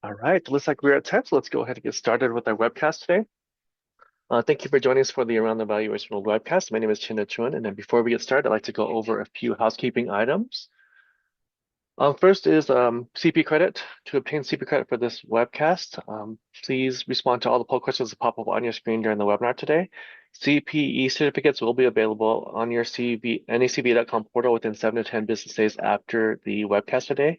All right, looks like we're at time, so let's go ahead and get started with our webcast today. Thank you for joining us for the Around the Valuation World webcast. My name is Chinna Chun, and then before we get started, I'd like to go over a few housekeeping items. First is CP credit. To obtain CP credit for this webcast, please respond to all the poll questions that pop up on your screen during the webinar today. CPE certificates will be available on your nacv.com portal within 7 to 10 business days after the webcast today.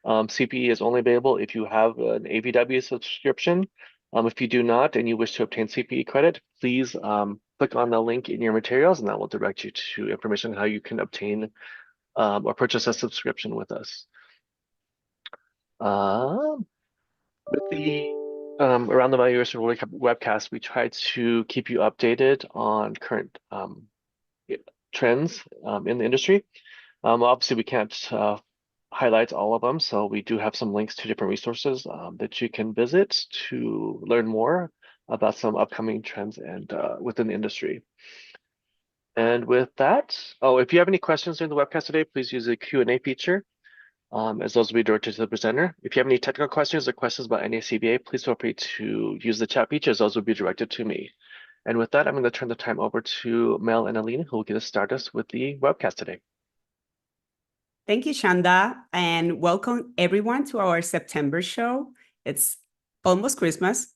CPE is only available if you have an AVW subscription. If you do not and you wish to obtain CPE credit, please click on the link in your materials, and that will direct you to information on how you can obtain or purchase a subscription with us. With the Around the Valuation World webcast, we try to keep you updated on current trends in the industry. Obviously, we can't highlight all of them, so we do have some links to different resources that you can visit to learn more about some upcoming trends and within the industry. And with that, if you have any questions during the webcast today, please use the Q&A feature, as those will be directed to the presenter. If you have any technical questions or questions about NACBA, please feel free to use the chat feature, as those will be directed to me. And with that, I'm going to turn the time over to Mel and Alina, who will get us started with the webcast today. Thank you, Shanda, and welcome everyone to our September show. It's almost Christmas,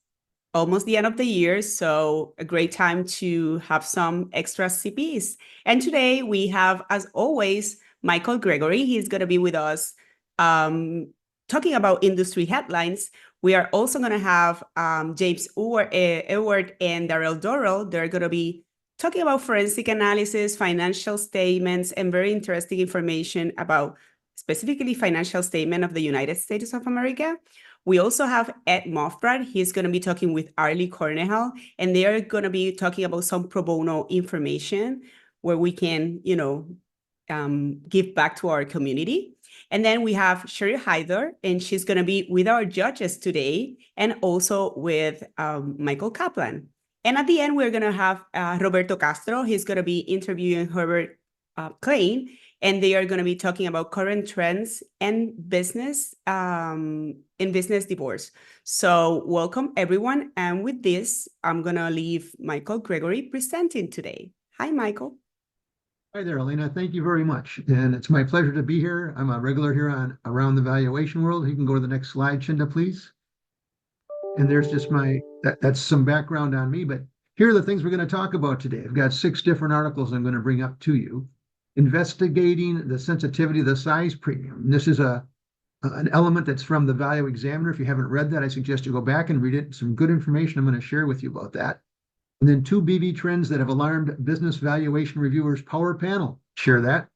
almost the end of the year, so a great time to have some extra CPs. And today we have, as always, Michael Gregory. He's going to be with us talking about industry headlines. We are also going to have James Ewart and Dorrell. They're going to be talking about forensic analysis, financial statements, and very interesting information about specifically financial statement of the United States of America. We also have Ed Mofrad. He's going to be talking with Arli Cornejal, and they are going to be talking about some pro bono information where we can, give back to our community. And then we have Cheryl Hyder, and she's going to be with our judges today, and also with Michael Kaplan. And at the end, we're going to have Roberto Castro. He's going to be interviewing Hubert Klein, and they are going to be talking about current trends and business in business divorce. So welcome, everyone. And with this, I'm going to leave Michael Gregory presenting today. Hi, Michael. Hi there, Alina. Thank you very much. And it's my pleasure to be here. I'm a regular here on Around the Valuation World. You can go to the next slide, Chinda, please. And there's just that's some background on me, but here are the things we're going to talk about today. I've got 6 different articles I'm going to bring up to you. Investigating the sensitivity of the size premium. This is an element that's from the Value Examiner. If you haven't read that, I suggest you go back and read it. Some good information I'm going to share with you about that. And then 2 BV trends that have alarmed business valuation reviewers power panel. Share that.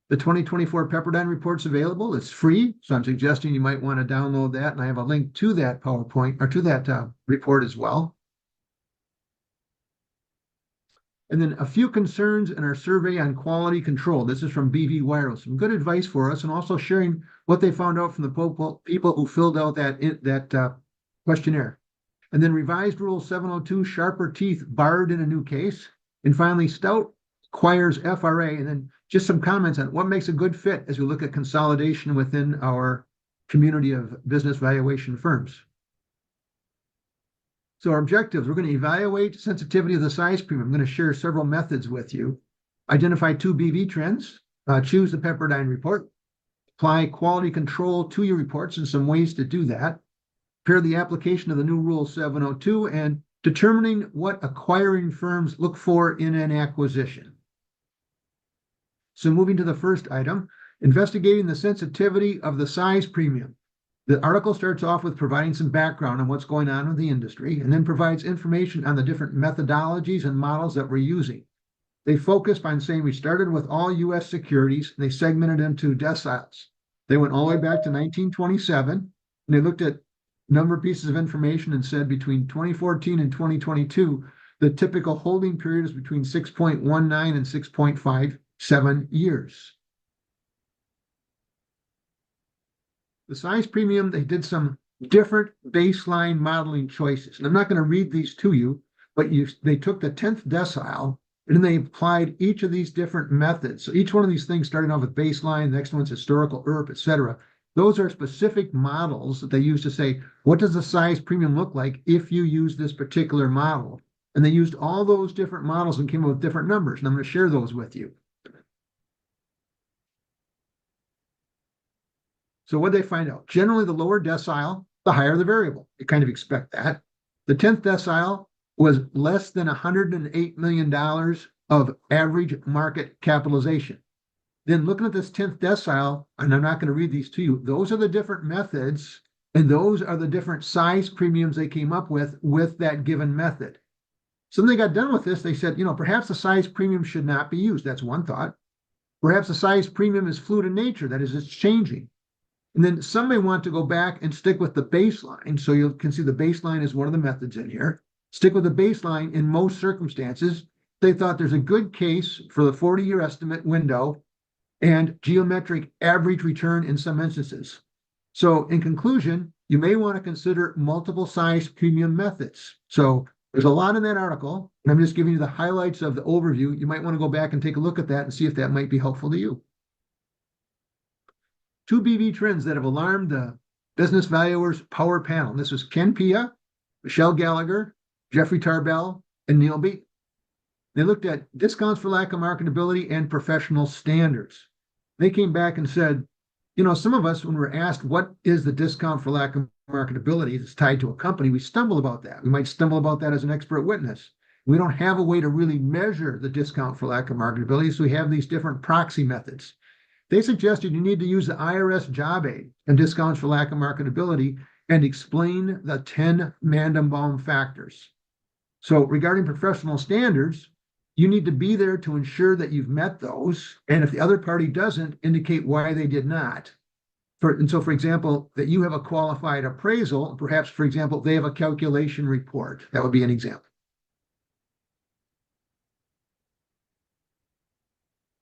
The 2024 Pepperdine report's available. It's free, so I'm suggesting you might want to download that, and I have a link to that PowerPoint or to that report as well. And then a few concerns in our survey on quality control. This is from BV Wireless. Some good advice for us, and also sharing what they found out from the people who filled out that questionnaire. And then revised Rule 702, sharper teeth barred in a new case. And finally, Stout acquires FRA, and then just some comments on what makes a good fit as we look at consolidation within our community of business valuation firms. So our objectives, we're going to evaluate sensitivity of the size premium. I'm going to share several methods with you. Identify 2 BV trends, choose the Pepperdine report, apply quality control to your reports and some ways to do that, compare the application of the new Rule 702, and determining what acquiring firms look for in an acquisition. So moving to the first item, investigating the sensitivity of the size premium. The article starts off with providing some background on what's going on with the industry, and then provides information on the different methodologies and models that we're using. They focused on saying we started with all U.S. securities, and they segmented into deciles. They went all the way back to 1927, and they looked at a number of pieces of information and said between 2014 and 2022, the typical holding period is between 6.19 and 6.57 years. The size premium, they did some different baseline modeling choices. And I'm not going to read these to you, but they took the 10th decile and then they applied each of these different methods. So each one of these things starting off with baseline, the next one's historical IRP, et cetera. Those are specific models that they use to say, what does the size premium look like if you use this particular model? And they used all those different models and came up with different numbers. And I'm going to share those with you. So what did they find out? Generally, the lower decile, the higher the variable. You kind of expect that. The 10th decile was less than $108 million of average market capitalization. Then looking at this 10th decile, and I'm not going to read these to you, those are the different methods, and those are the different size premiums they came up with that given method. So when they got done with this, they said, perhaps the size premium should not be used. That's one thought. Perhaps the size premium is fluid in nature. That is, it's changing. And then some may want to go back and stick with the baseline. So you can see the baseline is one of the methods in here. Stick with the baseline in most circumstances. They thought there's a good case for the 40-year estimate window and geometric average return in some instances. So in conclusion, you may want to consider multiple size premium methods. So there's a lot in that article, and I'm just giving you the highlights of the overview. You might want to go back and take a look at that and see if that might be helpful to you. 2 BV trends that have alarmed the Business Valuers Power Panel. This was Ken Pia, Michelle Gallagher, Jeffrey Tarbell, and Neil B. They looked at discounts for lack of marketability and professional standards. They came back and said, some of us, when we're asked what is the discount for lack of marketability that's tied to a company, we stumble about that. We might stumble about that as an expert witness. We don't have a way to really measure the discount for lack of marketability, so we have these different proxy methods. They suggested you need to use the IRS job aid and discounts for lack of marketability and explain the 10 Mandelbaum factors. So regarding professional standards, you need to be there to ensure that you've met those. And if the other party doesn't, indicate why they did not. For example, that you have a qualified appraisal, perhaps, for example, they have a calculation report. That would be an example.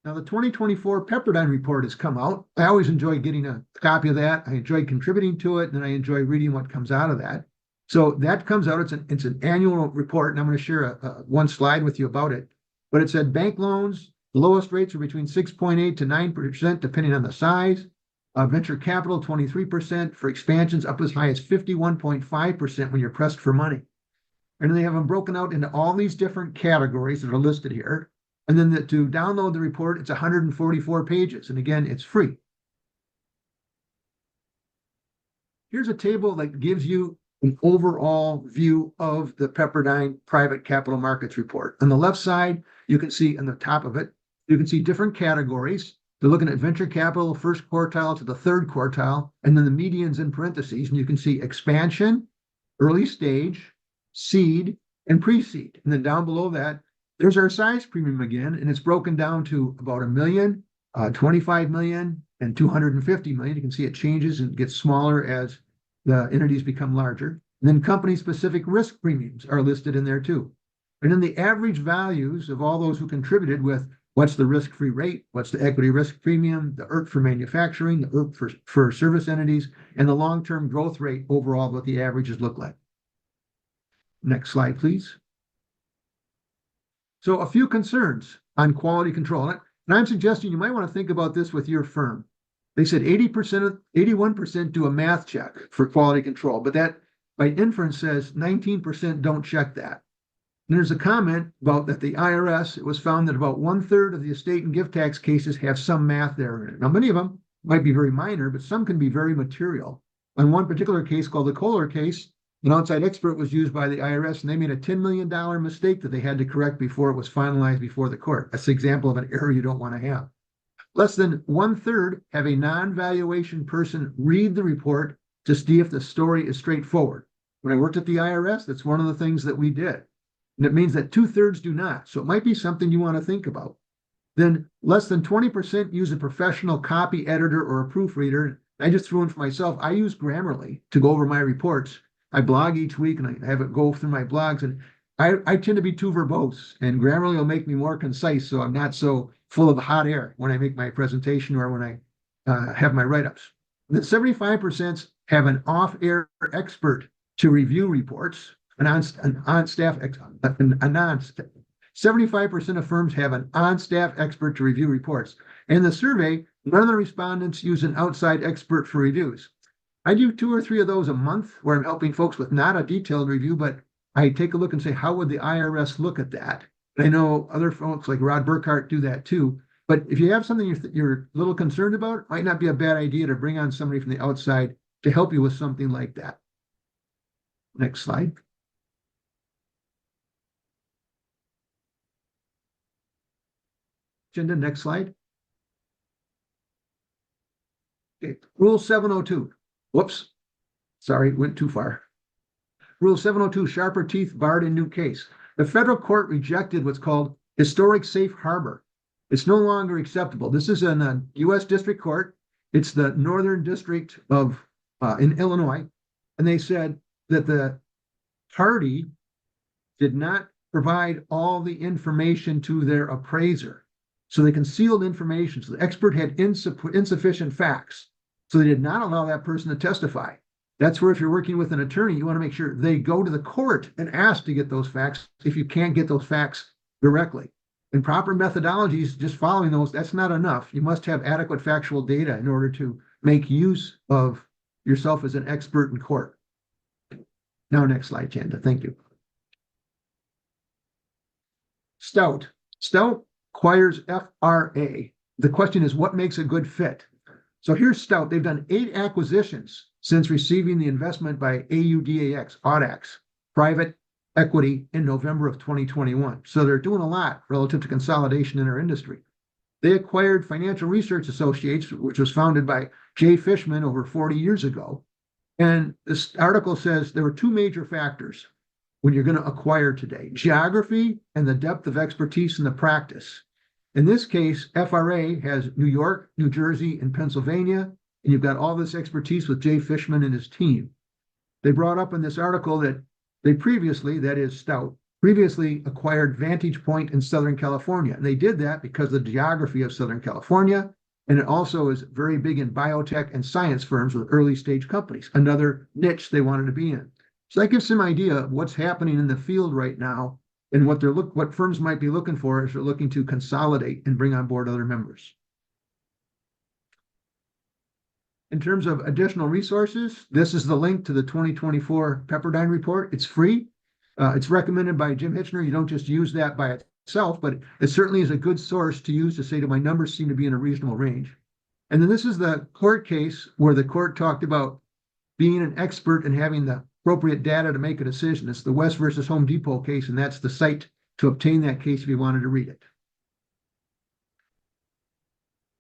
Now, the 2024 Pepperdine report has come out. I always enjoy getting a copy of that. I enjoy contributing to it, and then I enjoy reading what comes out of that. So that comes out. It's an annual report, and I'm going to share one slide with you about it. But it said bank loans, the lowest rates are between 6.8 to 9%, depending on the size. Venture capital, 23%. For expansions, up as high as 51.5% when you're pressed for money. And then they have them broken out into all these different categories that are listed here. And then to download the report, it's 144 pages. And again, it's free. Here's a table that gives you an overall view of the Pepperdine Private Capital Markets Report. On the left side, you can see on the top of it, you can see different categories. They're looking at venture capital, first quartile to the third quartile, and then the medians in parentheses. And you can see expansion, early stage, seed, and pre-seed. And then down below that, there's our size premium again, and it's broken down to about 1 million, 25 million, and 250 million. You can see it changes and gets smaller as the entities become larger. And then company-specific risk premiums are listed in there too. And then the average values of all those who contributed with what's the risk-free rate, what's the equity risk premium, the ERT for manufacturing, the ERT for service entities, and the long-term growth rate overall, what the averages look like. Next slide, please. So a few concerns on quality control. And I'm suggesting you might want to think about this with your firm. They said 81% do a math check for quality control, but that by inference says 19% don't check that. And there's a comment about that the IRS, it was found that about 1/3 of the estate and gift tax cases have some math error in it. Now, many of them might be very minor, but some can be very material. On one particular case called the Kohler case, an outside expert was used by the IRS, and they made a $10 million mistake that they had to correct before it was finalized before the court. That's an example of an error you don't want to have. Less than 1/3 have a non-valuation person read the report to see if the story is straightforward. When I worked at the IRS, that's one of the things that we did. And it means that 2/3 do not. So it might be something you want to think about. Then less than 20% use a professional copy editor or a proofreader. I just threw in for myself. I use Grammarly to go over my reports. I blog each week and I have it go through my blogs, and I tend to be too verbose, and Grammarly will make me more concise, so I'm not so full of hot air when I make my presentation or when I have my write-ups. Then 75% have an off-air expert to review reports, an on-staff 75% of firms have an on-staff expert to review reports. In the survey, none of the respondents use an outside expert for reviews. I do 2 or 3 of those a month where I'm helping folks with not a detailed review, but I take a look and say, how would the IRS look at that? And I know other folks like Rod Burkhart do that too. But if you have something you're a little concerned about, it might not be a bad idea to bring on somebody from the outside to help you with something like that. Next slide. Agenda, next slide. Okay. Rule 702. Whoops. Sorry, went too far. Rule 702, sharper teeth barred in new case. The federal court rejected what's called historic safe harbor. It's no longer acceptable. This is in a U.S. District Court. It's the Northern District of in Illinois. And they said that the party did not provide all the information to their appraiser. So they concealed information. So the expert had insufficient facts. So they did not allow that person to testify. That's where if you're working with an attorney, you want to make sure they go to the court and ask to get those facts if you can't get those facts directly. And proper methodologies, just following those, that's not enough. You must have adequate factual data in order to make use of yourself as an expert in court. Now, next slide, Chanda. Thank you. Stout. Stout acquires FRA. The question is, what makes a good fit? So here's Stout. They've done 8 acquisitions since receiving the investment by Audax, private equity, in November of 2021. So they're doing a lot relative to consolidation in our industry. They acquired Financial Research Associates, which was founded by Jay Fishman over 40 years ago. And this article says there were 2 major factors when you're going to acquire today: geography and the depth of expertise in the practice. In this case, FRA has New York, New Jersey, and Pennsylvania, and you've got all this expertise with Jay Fishman and his team. They brought up in this article that they previously, that is Stout, previously acquired Vantage Point in Southern California. And they did that because of the geography of Southern California, and it also is very big in biotech and science firms with early stage companies, another niche they wanted to be in. So that gives some idea of what's happening in the field right now and what firms might be looking for as they're looking to consolidate and bring on board other members. In terms of additional resources, this is the link to the 2024 Pepperdine report. It's free. It's recommended by Jim Hitchner. You don't just use that by itself, but it certainly is a good source to use to say that my numbers seem to be in a reasonable range. And then this is the court case where the court talked about being an expert and having the appropriate data to make a decision. It's the West versus Home Depot case, and that's the site to obtain that case if you wanted to read it.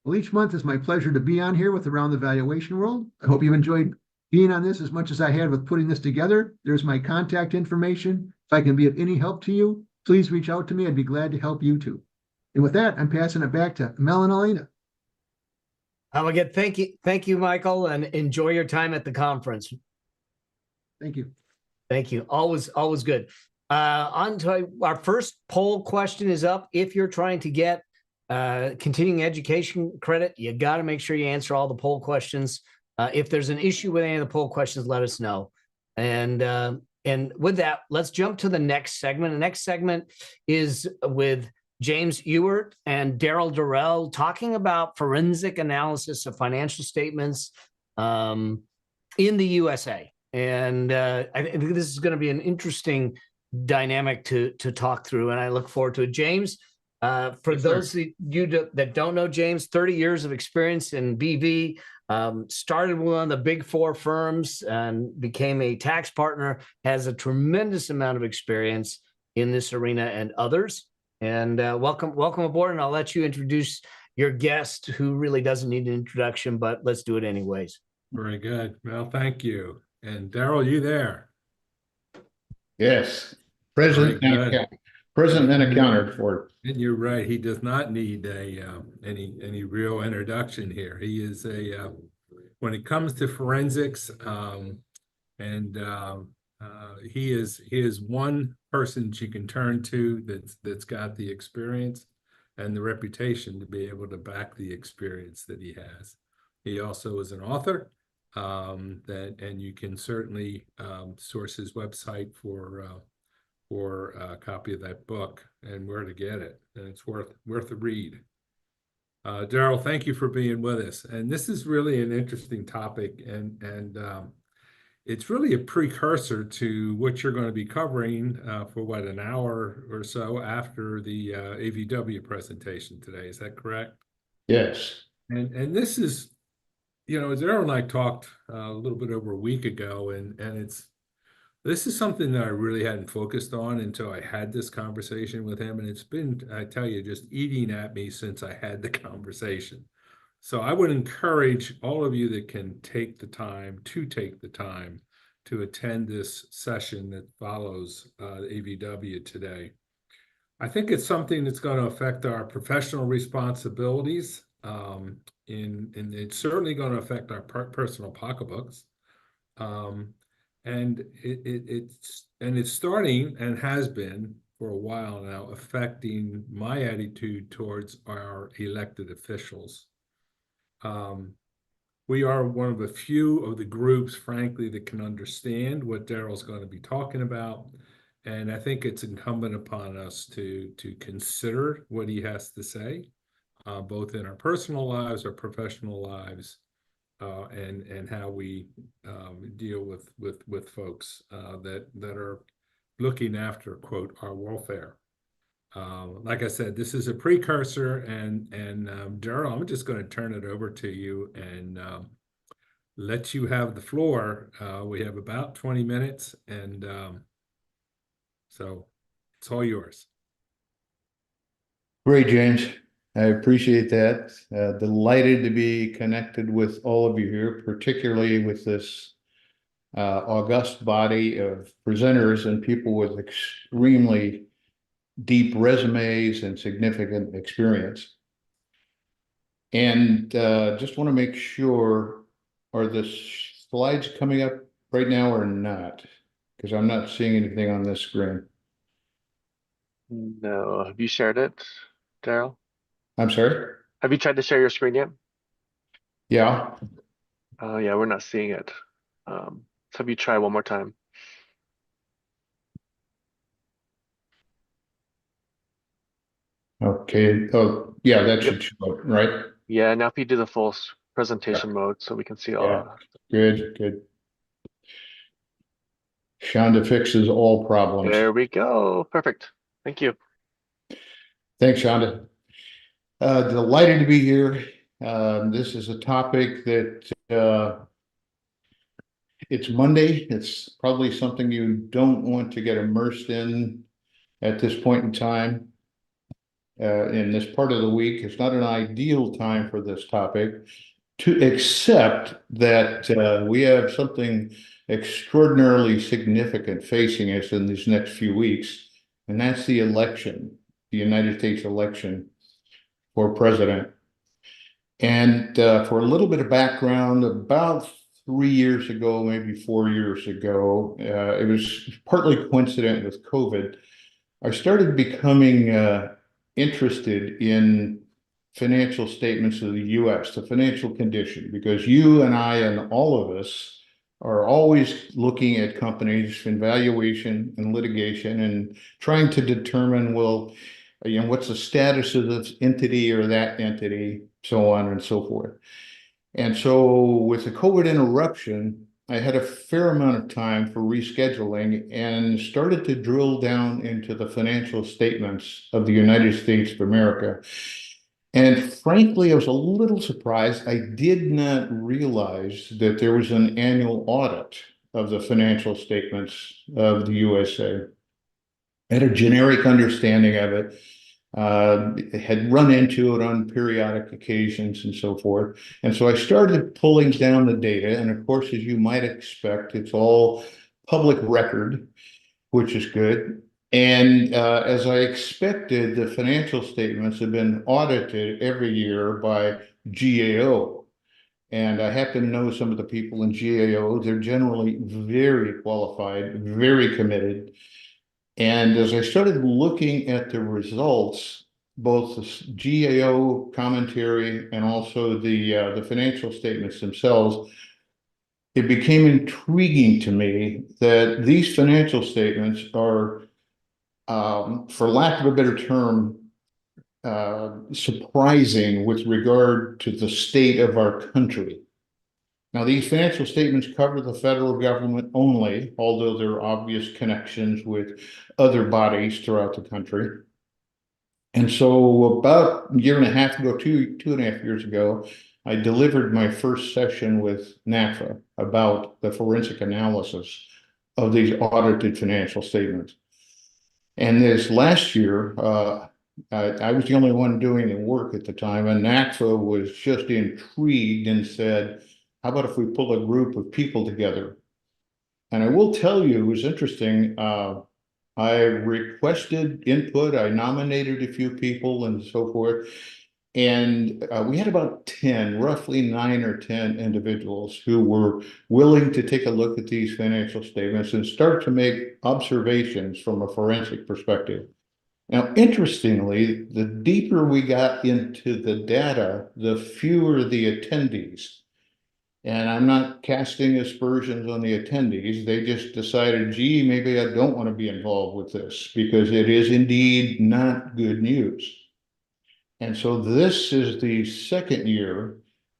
Well, each month is my pleasure to be on here with Around the Valuation World. I hope you've enjoyed being on this as much as I had with putting this together. There's my contact information. If I can be of any help to you, please reach out to me. I'd be glad to help you too. And with that, I'm passing it back to Mel and Elena. Again, thank you, Michael, and enjoy your time at the conference. Thank you. Thank you. Always good. On to our first poll question is up. If you're trying to get continuing education credit, you got to make sure you answer all the poll questions. If there's an issue with any of the poll questions, let us know. And with that, let's jump to the next segment. The next segment is with James Ewart and Dorrell talking about forensic analysis of financial statements in the USA. And I think this is going to be an interesting dynamic to talk through, and I look forward to it. James, for those of you that don't know James, 30 years of experience in BV, started with one of the big 4 firms and became a tax partner, has a tremendous amount of experience in this arena and others. And welcome aboard, and I'll let you introduce your guest, who really doesn't need an introduction, but let's do it anyways. Very good. Well, thank you. And Darrell, you there? Yes, present and accounted for. And you're right. He does not need any real introduction here. He is when it comes to forensics, he is one person you can turn to that's got the experience and the reputation to be able to back the experience that he has. He also is an author. And you can certainly source his website for a copy of that book and where to get it, and it's worth a read. Darrell, thank you for being with us. And this is really an interesting topic, and it's really a precursor to what you're going to be covering for what, an hour or so after the AVW presentation today. Is that correct? Yes. And this is, Darrell and I talked a little bit over a week ago, and this is something that I really hadn't focused on until I had this conversation with him. And it's been, I tell you, just eating at me since I had the conversation. So I would encourage all of you that can take the time to attend this session that follows AVW today. I think it's something that's going to affect our professional responsibilities, and it's certainly going to affect our personal pocketbooks. And it's starting, and has been for a while now, affecting my attitude towards our elected officials. We are one of a few of the groups, frankly, that can understand what Darrell's going to be talking about. And I think it's incumbent upon us to consider what he has to say, both in our personal lives, our professional lives, and how we deal with folks that are looking after, quote, our welfare. Like I said, this is a precursor, and Darrell, I'm just going to turn it over to you and let you have the floor. We have about 20 minutes, and so it's all yours. Great, James. I appreciate that. Delighted to be connected with all of you here, particularly with this august body of presenters and people with extremely deep resumes and significant experience. And just want to make sure, are the slides coming up right now or not? Because I'm not seeing anything on this screen. No, have you shared it, Darrell? I'm sorry? Have you tried to share your screen yet? Yeah. Yeah, we're not seeing it. So have you try one more time? Okay. Oh, yeah, that should show up, right? Yeah, now if you do the full presentation mode so we can see Yeah. all. Good, good. Shonda fixes all problems. There we go. Perfect. Thank you. Thanks, Shonda. Delighted to be here. This is a topic that it's Monday. It's probably something you don't want to get immersed in at this point in time. In this part of the week, it's not an ideal time for this topic, except that we have something extraordinarily significant facing us in these next few weeks, and that's the election, the United States election for president. And for a little bit of background, about 3 years ago, maybe 4 years ago, it was partly coincident with COVID. I started becoming interested in financial statements of the US, the financial condition, because you and I and all of us are always looking at companies in valuation and litigation and trying to determine, well, what's the status of this entity or that entity, so on and so forth. And so with the COVID interruption, I had a fair amount of time for rescheduling and started to drill down into the financial statements of the United States of America. And frankly, I was a little surprised. I did not realize that there was an annual audit of the financial statements of the USA. I had a generic understanding of it. Had run into it on periodic occasions and so forth. And so I started pulling down the data. And of course, as you might expect, it's all public record, which is good. And as I expected, the financial statements have been audited every year by GAO. And I happen to know some of the people in GAO. They're generally very qualified, very committed. And as I started looking at the results, both the GAO commentary and also the financial statements themselves, it became intriguing to me that these financial statements are, for lack of a better term, surprising with regard to the state of our country. Now, these financial statements cover the federal government only, although there are obvious connections with other bodies throughout the country. And so about a year and a half ago, two and a half years ago, I delivered my first session with NAFA about the forensic analysis of these audited financial statements. And this last year, I was the only one doing the work at the time, and NAFA was just intrigued and said, how about if we pull a group of people together? And I will tell you, it was interesting. I requested input, I nominated a few people and so forth. And we had about 10, roughly 9 or 10 individuals who were willing to take a look at these financial statements and start to make observations from a forensic perspective. Now, interestingly, the deeper we got into the data, the fewer the attendees. And I'm not casting aspersions on the attendees. They just decided, gee, maybe I don't want to be involved with this because it is indeed not good news. And so this is the second year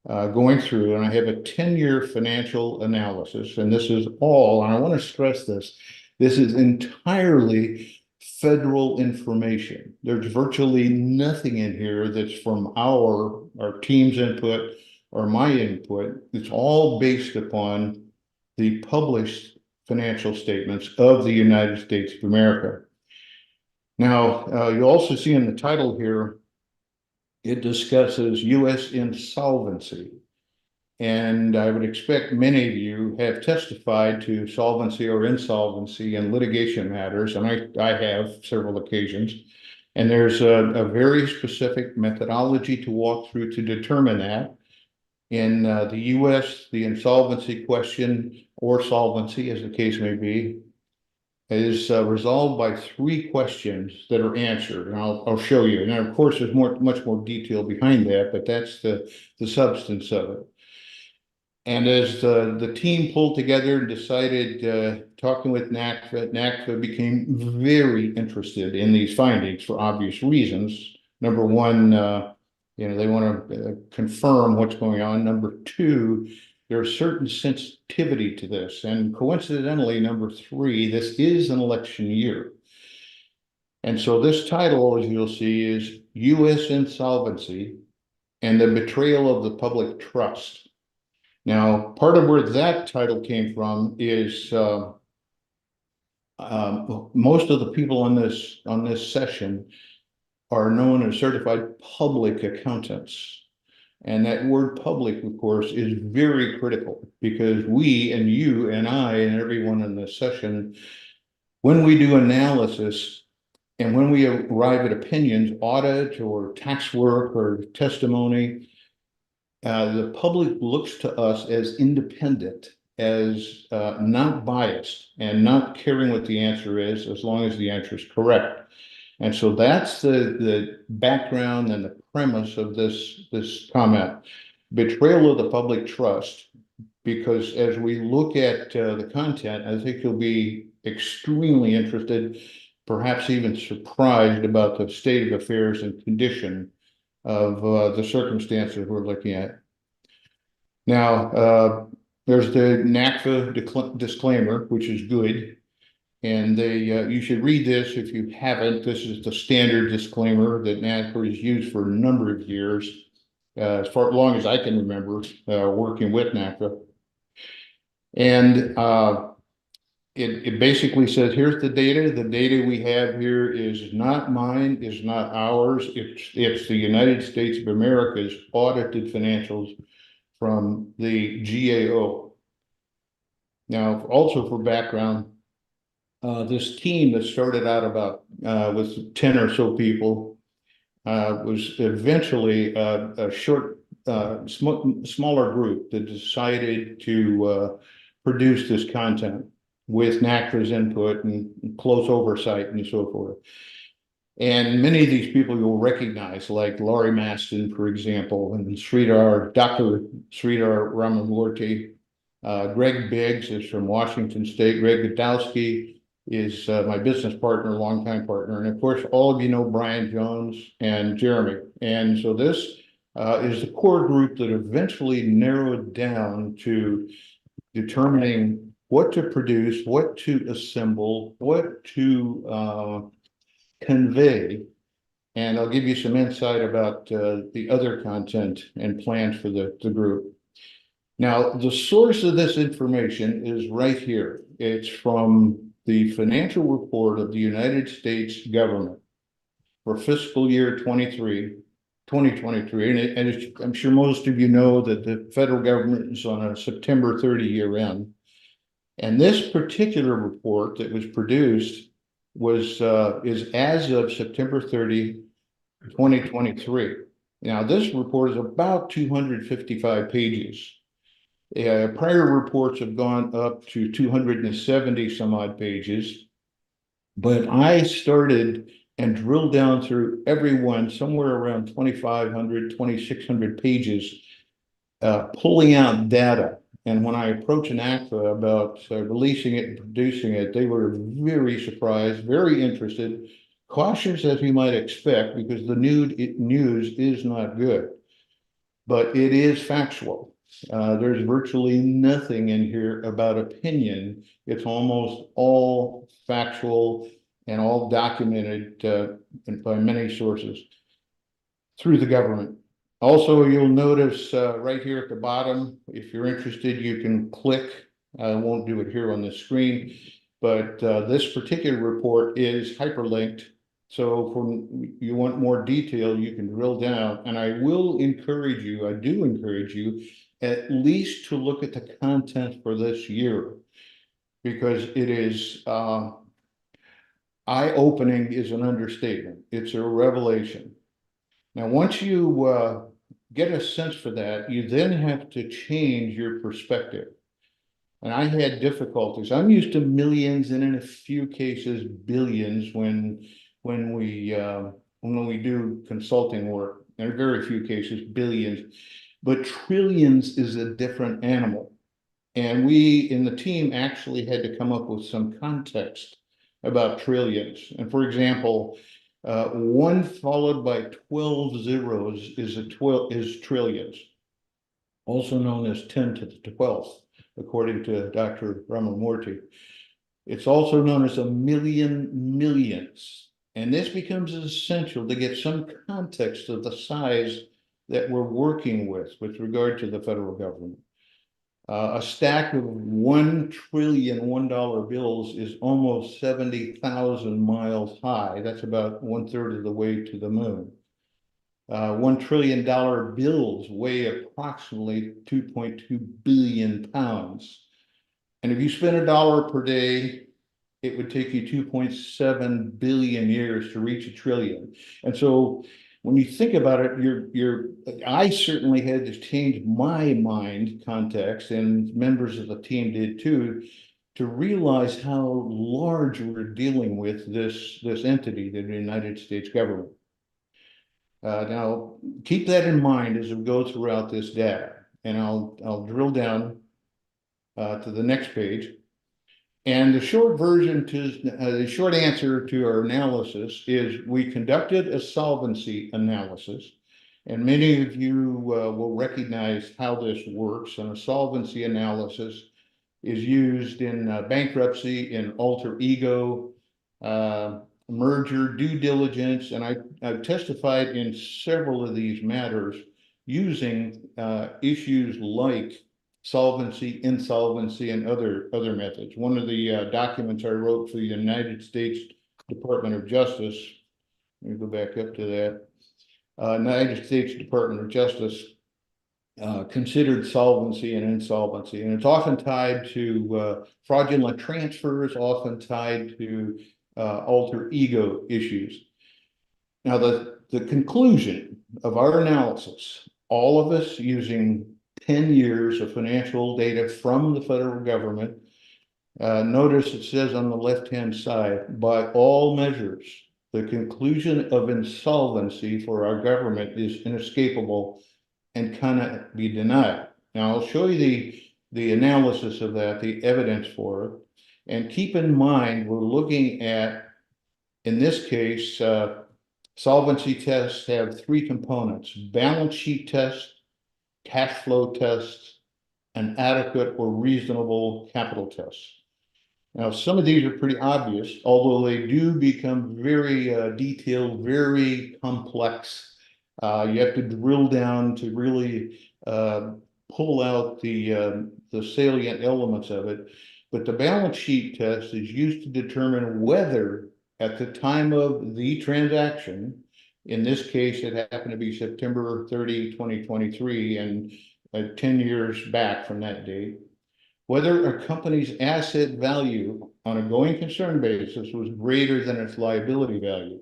going through, and I have a 10-year financial analysis, and this is all, and I want to stress this is entirely federal information. There's virtually nothing in here that's from our team's input or my input. It's all based upon the published financial statements of the United States of America. Now, you'll also see in the title here, it discusses U.S. insolvency. And I would expect many of you have testified to solvency or insolvency in litigation matters, and I have several occasions. And there's a very specific methodology to walk through to determine that. In the U.S., the insolvency question, or solvency as the case may be, is resolved by 3 questions that are answered, and I'll show you. And of course, there's much more detail behind that, but that's the substance of it. And as the team pulled together and decided, talking with NACFA became very interested in these findings for obvious reasons. Number one, they want to confirm what's going on. Number 2, there's certain sensitivity to this. And coincidentally, number 3, this is an election year. And so this title, as you'll see, is U.S. Insolvency and the Betrayal of the Public Trust. Now, part of where that title came from is most of the people on this session are known as certified public accountants. And that word public, of course, is very critical because we and you and I and everyone in this session, when we do analysis and when we arrive at opinions, audit or tax work or testimony, the public looks to us as independent, as not biased and not caring what the answer is as long as the answer is correct. And so that's the background and the premise of this comment. Betrayal of the public trust, because as we look at the content, I think you'll be extremely interested, perhaps even surprised about the state of affairs and condition of the circumstances we're looking at. Now, there's the NACFA disclaimer, which is good. And you should read this if you haven't. This is the standard disclaimer that NACFA has used for a number of years, as long as I can remember working with NACFA. And it basically says, here's the data. The data we have here is not mine, is not ours. It's the United States of America's audited financials from the GAO. Now, also for background, this team that started out about with 10 or so people was eventually a short, smaller group that decided to produce this content with NACFA's input and close oversight and so forth. And many of these people you'll recognize, like Laurie Maston, for example, and Dr. Sridhar Ramamurthy. Greg Biggs is from Washington State. Greg Godowski is my business partner, longtime partner. And of course, all of you know Brian Jones and Jeremy. And so this is the core group that eventually narrowed down to determining what to produce, what to assemble, what to convey. And I'll give you some insight about the other content and plans for the group. Now, the source of this information is right here. It's from the financial report of the United States government for fiscal year 2023. And I'm sure most of you know that the federal government is on a September 30 year end. And this particular report that was produced is as of September 30, 2023. Now, this report is about 255 pages. Prior reports have gone up to 270 some odd pages, but I started and drilled down through every one, somewhere around 2,500, 2,600 pages, pulling out data. And when I approached NACFA about releasing it and producing it, they were very surprised, very interested, cautious as you might expect, because the news is not good, but it is factual. There's virtually nothing in here about opinion. It's almost all factual and all documented by many sources through the government. Also, you'll notice right here at the bottom, if you're interested, you can click. I won't do it here on the screen, but this particular report is hyperlinked. So if you want more detail, you can drill down. And I will encourage you, I do encourage you, at least to look at the content for this year, because it is eye-opening is an understatement. It's a revelation. Now, once you get a sense for that, you then have to change your perspective. And I had difficulties. I'm used to millions and in a few cases billions when we do consulting work. In very few cases billions, but trillions is a different animal. And we in the team actually had to come up with some context about trillions. And for example, 1 followed by 12 zeros is trillions, also known as 10 to the 12th, according to Dr. Ramamurthy. It's also known as a million millions. And this becomes essential to get some context of the size that we're working with regard to the federal government. A stack of 1 trillion $1 bills is almost 70,000 miles high. That's about 1/3 of the way to the moon. $1 trillion bills weigh approximately 2.2 billion pounds. And if you spend $1 per day, it would take you 2.7 billion years to reach a trillion. And so when you think about it, I certainly had to change my mind context, and members of the team did too, to realize how large we're dealing with this entity, the United States government. Now, keep that in mind as we go throughout this data, and I'll drill down to the next page. And the short version the short answer to our analysis is we conducted a solvency analysis, and many of you will recognize how this works. And a solvency analysis is used in bankruptcy, in alter ego, merger, due diligence, and I've testified in several of these matters using issues like solvency, insolvency, and other methods. One of the documents I wrote for the United States Department of Justice, let me go back up to that. United States Department of Justice considered solvency and insolvency, and it's often tied to fraudulent transfers, often tied to alter ego issues. Now, the conclusion of our analysis, all of us using 10 years of financial data from the federal government. Notice it says on the left-hand side, by all measures, the conclusion of insolvency for our government is inescapable and cannot be denied. Now, I'll show you the analysis of that, the evidence for it. And keep in mind, we're looking at, in this case, solvency tests have three components: balance sheet test, cash flow test, and adequate or reasonable capital tests. Now, some of these are pretty obvious, although they do become very detailed, very complex. You have to drill down to really pull out the salient elements of it. But the balance sheet test is used to determine whether, at the time of the transaction, in this case, it happened to be September 30, 2023, and 10 years back from that date, whether a company's asset value on a going concern basis was greater than its liability value.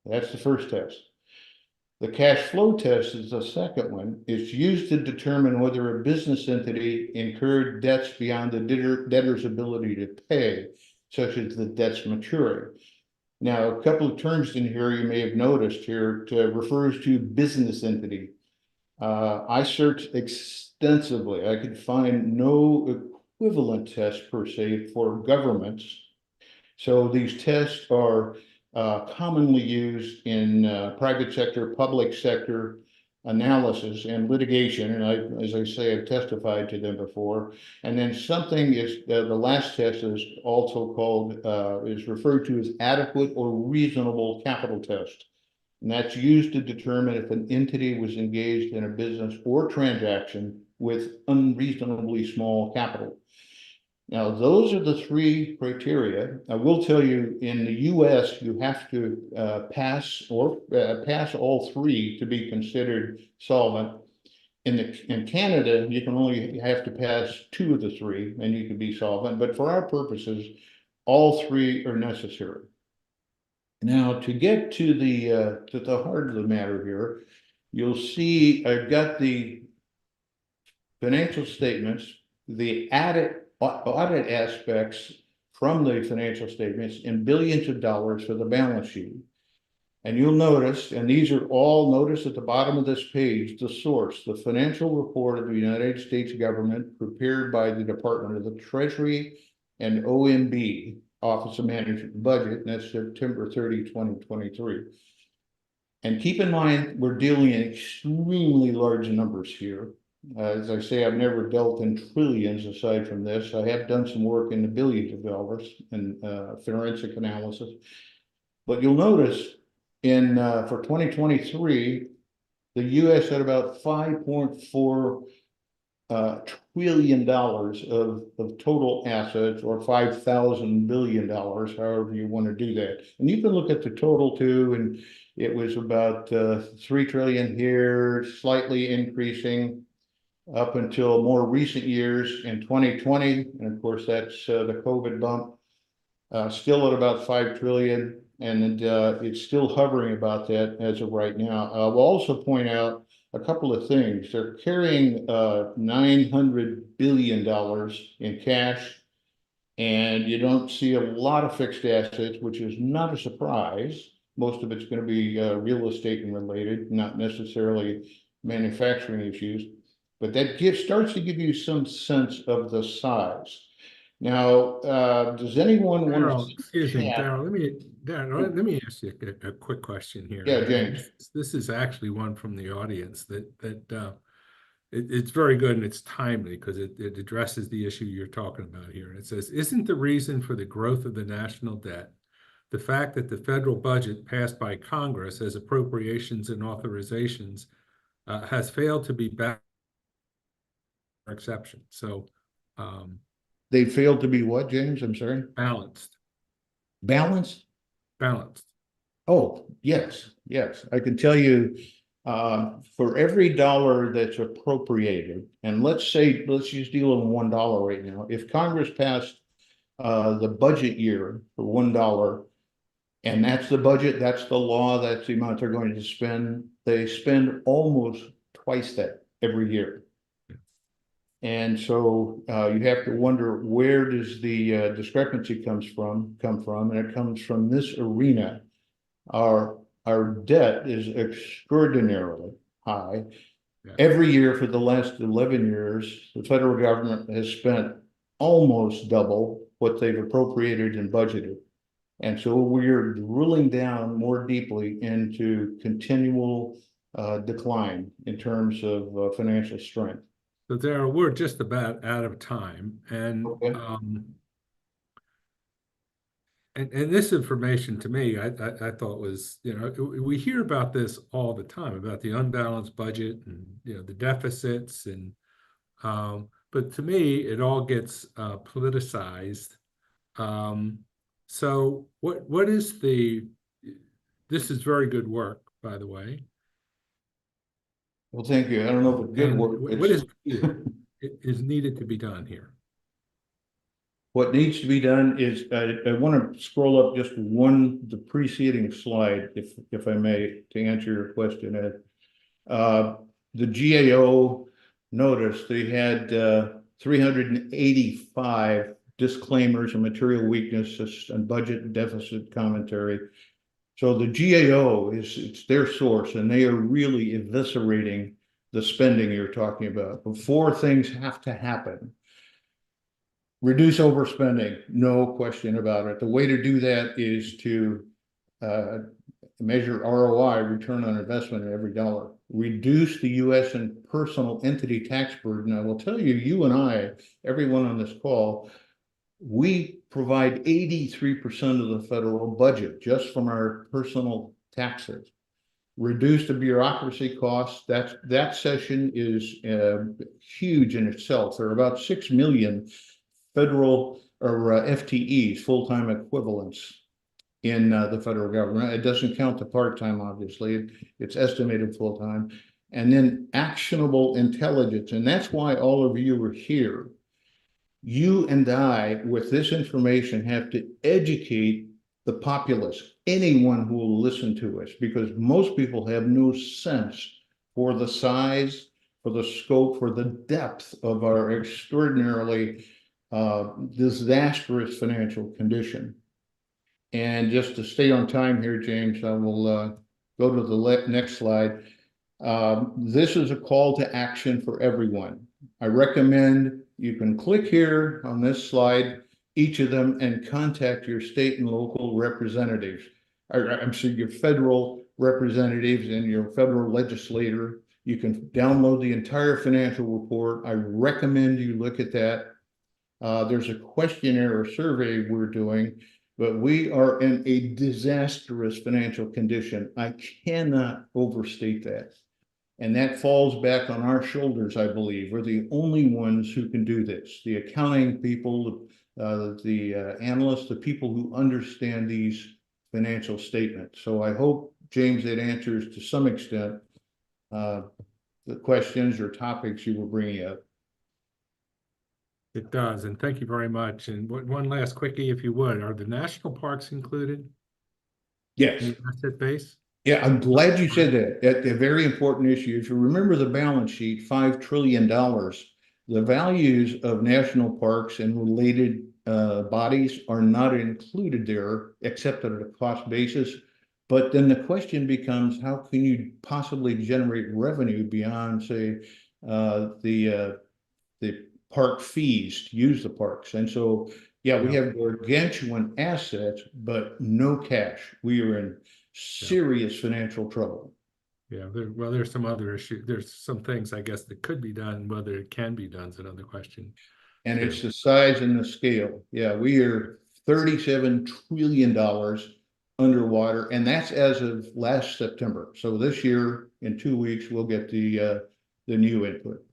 That's the first test. The cash flow test is the second one. It's used to determine whether a business entity incurred debts beyond the debtor's ability to pay, such as the debts maturing. Now, a couple of terms in here you may have noticed here refers to business entity. I searched extensively. I could find no equivalent test per se for governments. So these tests are commonly used in private sector, public sector analysis and litigation. And as I say, I've testified to them before. And then something is, the last test is also called, is referred to as adequate or reasonable capital test. And that's used to determine if an entity was engaged in a business or transaction with unreasonably small capital. Now, those are the three criteria. I will tell you, in the US, you have to pass all three to be considered solvent. In Canada, you can only have to pass two of the three and you can be solvent. But for our purposes, all three are necessary. Now, to get to the heart of the matter here, you'll see I've got the financial statements, the audit aspects from the financial statements in billions of dollars for the balance sheet. And you'll notice, and these are all, notice at the bottom of this page, the source, the financial report of the United States government prepared by the Department of the Treasury and OMB, Office of Management and Budget, and that's September 30, 2023. And keep in mind, we're dealing in extremely large numbers here. As I say, I've never dealt in trillions aside from this. I have done some work in the billions of dollars in forensic analysis. But you'll notice for 2023, the US had about $5.4 trillion of total assets, or $5,000 billion, however you want to do that. And you can look at the total too, and it was about 3 trillion here, slightly increasing up until more recent years in 2020. And of course, that's the COVID bump, still at about 5 trillion. And it's still hovering about that as of right now. I will also point out a couple of things. They're carrying $900 billion in cash, and you don't see a lot of fixed assets, which is not a surprise. Most of it's going to be real estate and related, not necessarily manufacturing issues. But that starts to give you some sense of the size. Now, does anyone want to? Excuse me, Darrell. Let me ask you a quick question here. Yeah, James. This is actually one from the audience it's very good and it's timely because it addresses the issue you're talking about here. And it says, isn't the reason for the growth of the national debt the fact that the federal budget passed by Congress as appropriations and authorizations has failed to be back exception? So they failed to be what, James? I'm sorry. Balanced. Balanced? Balanced. Oh, yes. I can tell you for every dollar that's appropriated, and let's just deal in $1 right now. If Congress passed the budget year for $1, and that's the budget, that's the law, that's the amount they're going to spend, they spend almost twice that every year. And so you have to wonder, where does the discrepancy come from? And it comes from this arena. Our debt is extraordinarily high. Yeah. Every year for the last 11 years, the federal government has spent almost double what they've appropriated and budgeted. And so we're drilling down more deeply into continual decline in terms of financial strength. So Darrell, we're just about out of time, and Okay. And this information to me, I thought was, we hear about this all the time about the unbalanced budget and the deficits, and but to me it all gets politicized. So what is this is very good work, by the way. Well, thank you. I don't know if it's good work. What is needed to be done here? What needs to be done is, I want to scroll up just the preceding slide, if I may, to answer your question, Ed. The GAO noticed they had 385 disclaimers and material weaknesses and budget deficit commentary. So the GAO it's their source, and they are really eviscerating the spending you're talking about. Before things have to happen, reduce overspending, no question about it. The way to do that is to measure ROI, return on investment, in every dollar. Reduce the U.S. and personal entity tax burden. I will tell you, you and I, everyone on this call, we provide 83% of the federal budget just from our personal taxes. Reduce the bureaucracy costs. That session is huge in itself. There are about 6 million federal or FTEs, full-time equivalents, in the federal government. It doesn't count the part-time, obviously. It's estimated full-time. And then actionable intelligence. And that's why all of you are here. You and I, with this information, have to educate the populace, anyone who will listen to us, because most people have no sense for the size, for the scope, for the depth of our extraordinarily disastrous financial condition. And just to stay on time here, James, I will go to the next slide. This is a call to action for everyone. I recommend you can click here on this slide, each of them, and contact your state and local representatives. I'm sorry, your federal representatives and your federal legislator. You can download the entire financial report. I recommend you look at that. There's a questionnaire or survey we're doing, but we are in a disastrous financial condition. I cannot overstate that. And that falls back on our shoulders, I believe. We're the only ones who can do this. The accounting people, the analysts, the people who understand these financial statements. So I hope, James, that answers to some extent the questions or topics you were bringing up. It does, and thank you very much. And one last quickie, if you would, are the national parks included? Yes. In the asset base? Yeah, I'm glad you said that. That's a very important issue. If you remember the balance sheet, $5 trillion, the values of national parks and related bodies are not included there, except at a cost basis. But then the question becomes, how can you possibly generate revenue beyond, say, the park fees to use the parks? And so, yeah, we have gargantuan assets, but no cash. We are in serious financial trouble. Yeah, there's some other issues. There's some things, I guess, that could be done. Whether it can be done is another question. And it's the size and the scale. Yeah, we are $37 trillion underwater, and that's as of last September. So this year, in 2 weeks, we'll get the new input.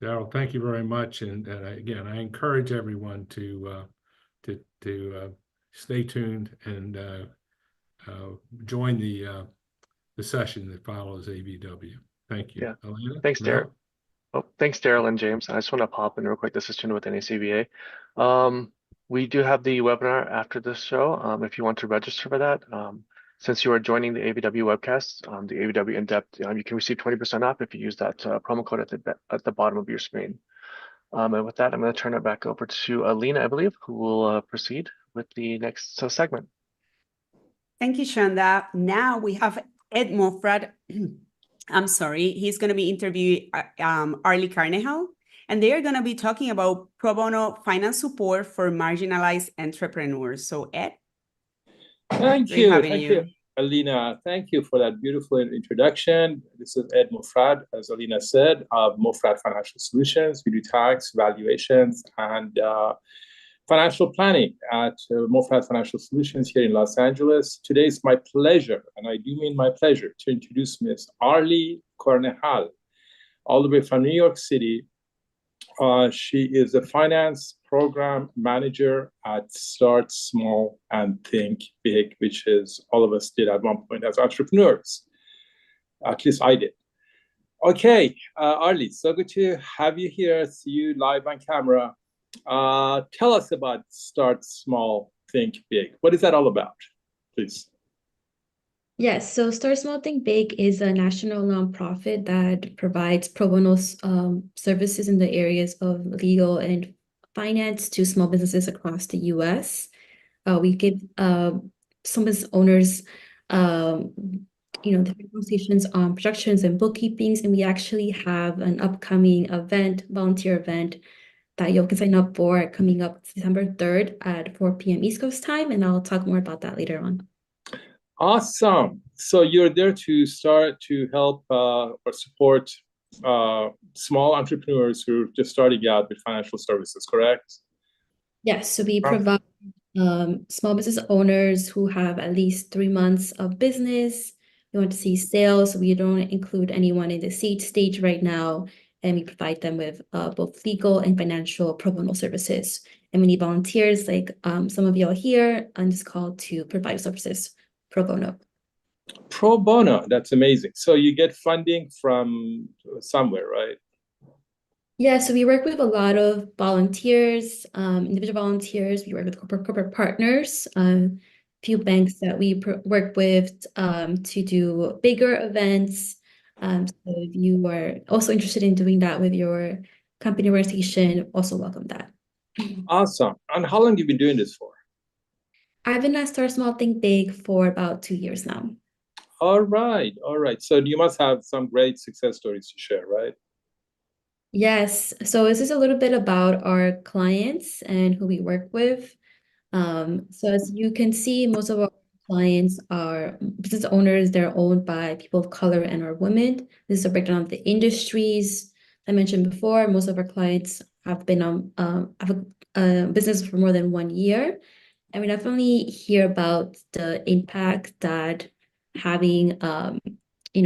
Darrell, thank you very much. And again, I encourage everyone to stay tuned and join the session that follows ABW. Thank you. Yeah. Elena? Thanks, No? Darrell. Oh, thanks, Darrell and James. I just want to pop in real quick. This is Chin with NACBA. We do have the webinar after this show. If you want to register for that, since you are joining the ABW webcast, the ABW in-depth, you can receive 20% off if you use that promo code at the bottom of your screen. And with that, I'm going to turn it back over to Alina, I believe, who will proceed with the next segment. Thank you, Shanda. Now we have Ed Mofrad. I'm sorry, he's going to be interviewing Arli Cornejal. and they are going to be talking about pro bono finance support for marginalized entrepreneurs. So Ed, Thank great you. having Thank you. you, Alina. Thank you for that beautiful introduction. This is Ed Mofrad, as Alina said, of Mofrad Financial Solutions. We do tax, valuations, and financial planning at Mofrad Financial Solutions here in Los Angeles. Today is my pleasure, and I do mean my pleasure, to introduce Ms. Arli Cornejal, all the way from New York City. She is a finance program manager at Start Small and Think Big, which is all of us did at one point as entrepreneurs. At least I did. Okay, Arli, so good to have you here, see you live on camera. Tell us about Start Small, Think Big. What is that all about, please? Yes, so Start Small Think Big is a national nonprofit that provides pro bono services in the areas of legal and finance to small businesses across the U.S. We give some business owners, different consultations on projections and bookkeepings, and we actually have an upcoming event, volunteer event, that you can sign up for coming up December 3rd at 4 p.m. East Coast time, and I'll talk more about that later on. Awesome. So you're there to start to help or support small entrepreneurs who are just starting out with financial services, correct? Yes, so we provide small business owners who have at least 3 months of business. We want to see sales. We don't include anyone in the seed stage right now, and we provide them with both legal and financial pro bono services. And we need volunteers like some of you all here on this call to provide services pro bono. Pro bono, that's amazing. So you get funding from somewhere, right? Yeah, so we work with a lot of volunteers, individual volunteers. We work with corporate partners, few banks that we work with to do bigger events. So if you are also interested in doing that with your company organization, also welcome that. Awesome. And how long have you been doing this for? I've been at Start Small Think Big for about 2 years now. All right. All right. So you must have some great success stories to share, right? Yes. So this is a little bit about our clients and who we work with. So as you can see, most of our clients are business owners. They're owned by people of color and or women. This is a breakdown of the industries I mentioned before. Most of our clients have been have a business for more than 1 year. And we definitely hear about the impact that having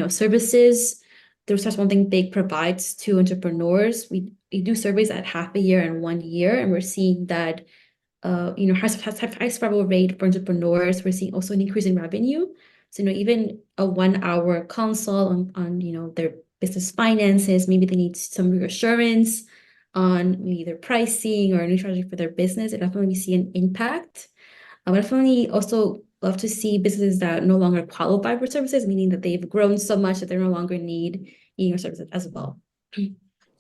services through Start Small Think Big provides to entrepreneurs. We do surveys at half a year and 1 year, and we're seeing that high survival rate for entrepreneurs. We're seeing also an increase in revenue. So even a 1 hour consult on their business finances, maybe they need some reassurance on maybe their pricing or a new strategy for their business. And definitely we see an impact. I would definitely also love to see businesses that no longer qualify for services, meaning that they've grown so much that they no longer need your services as well.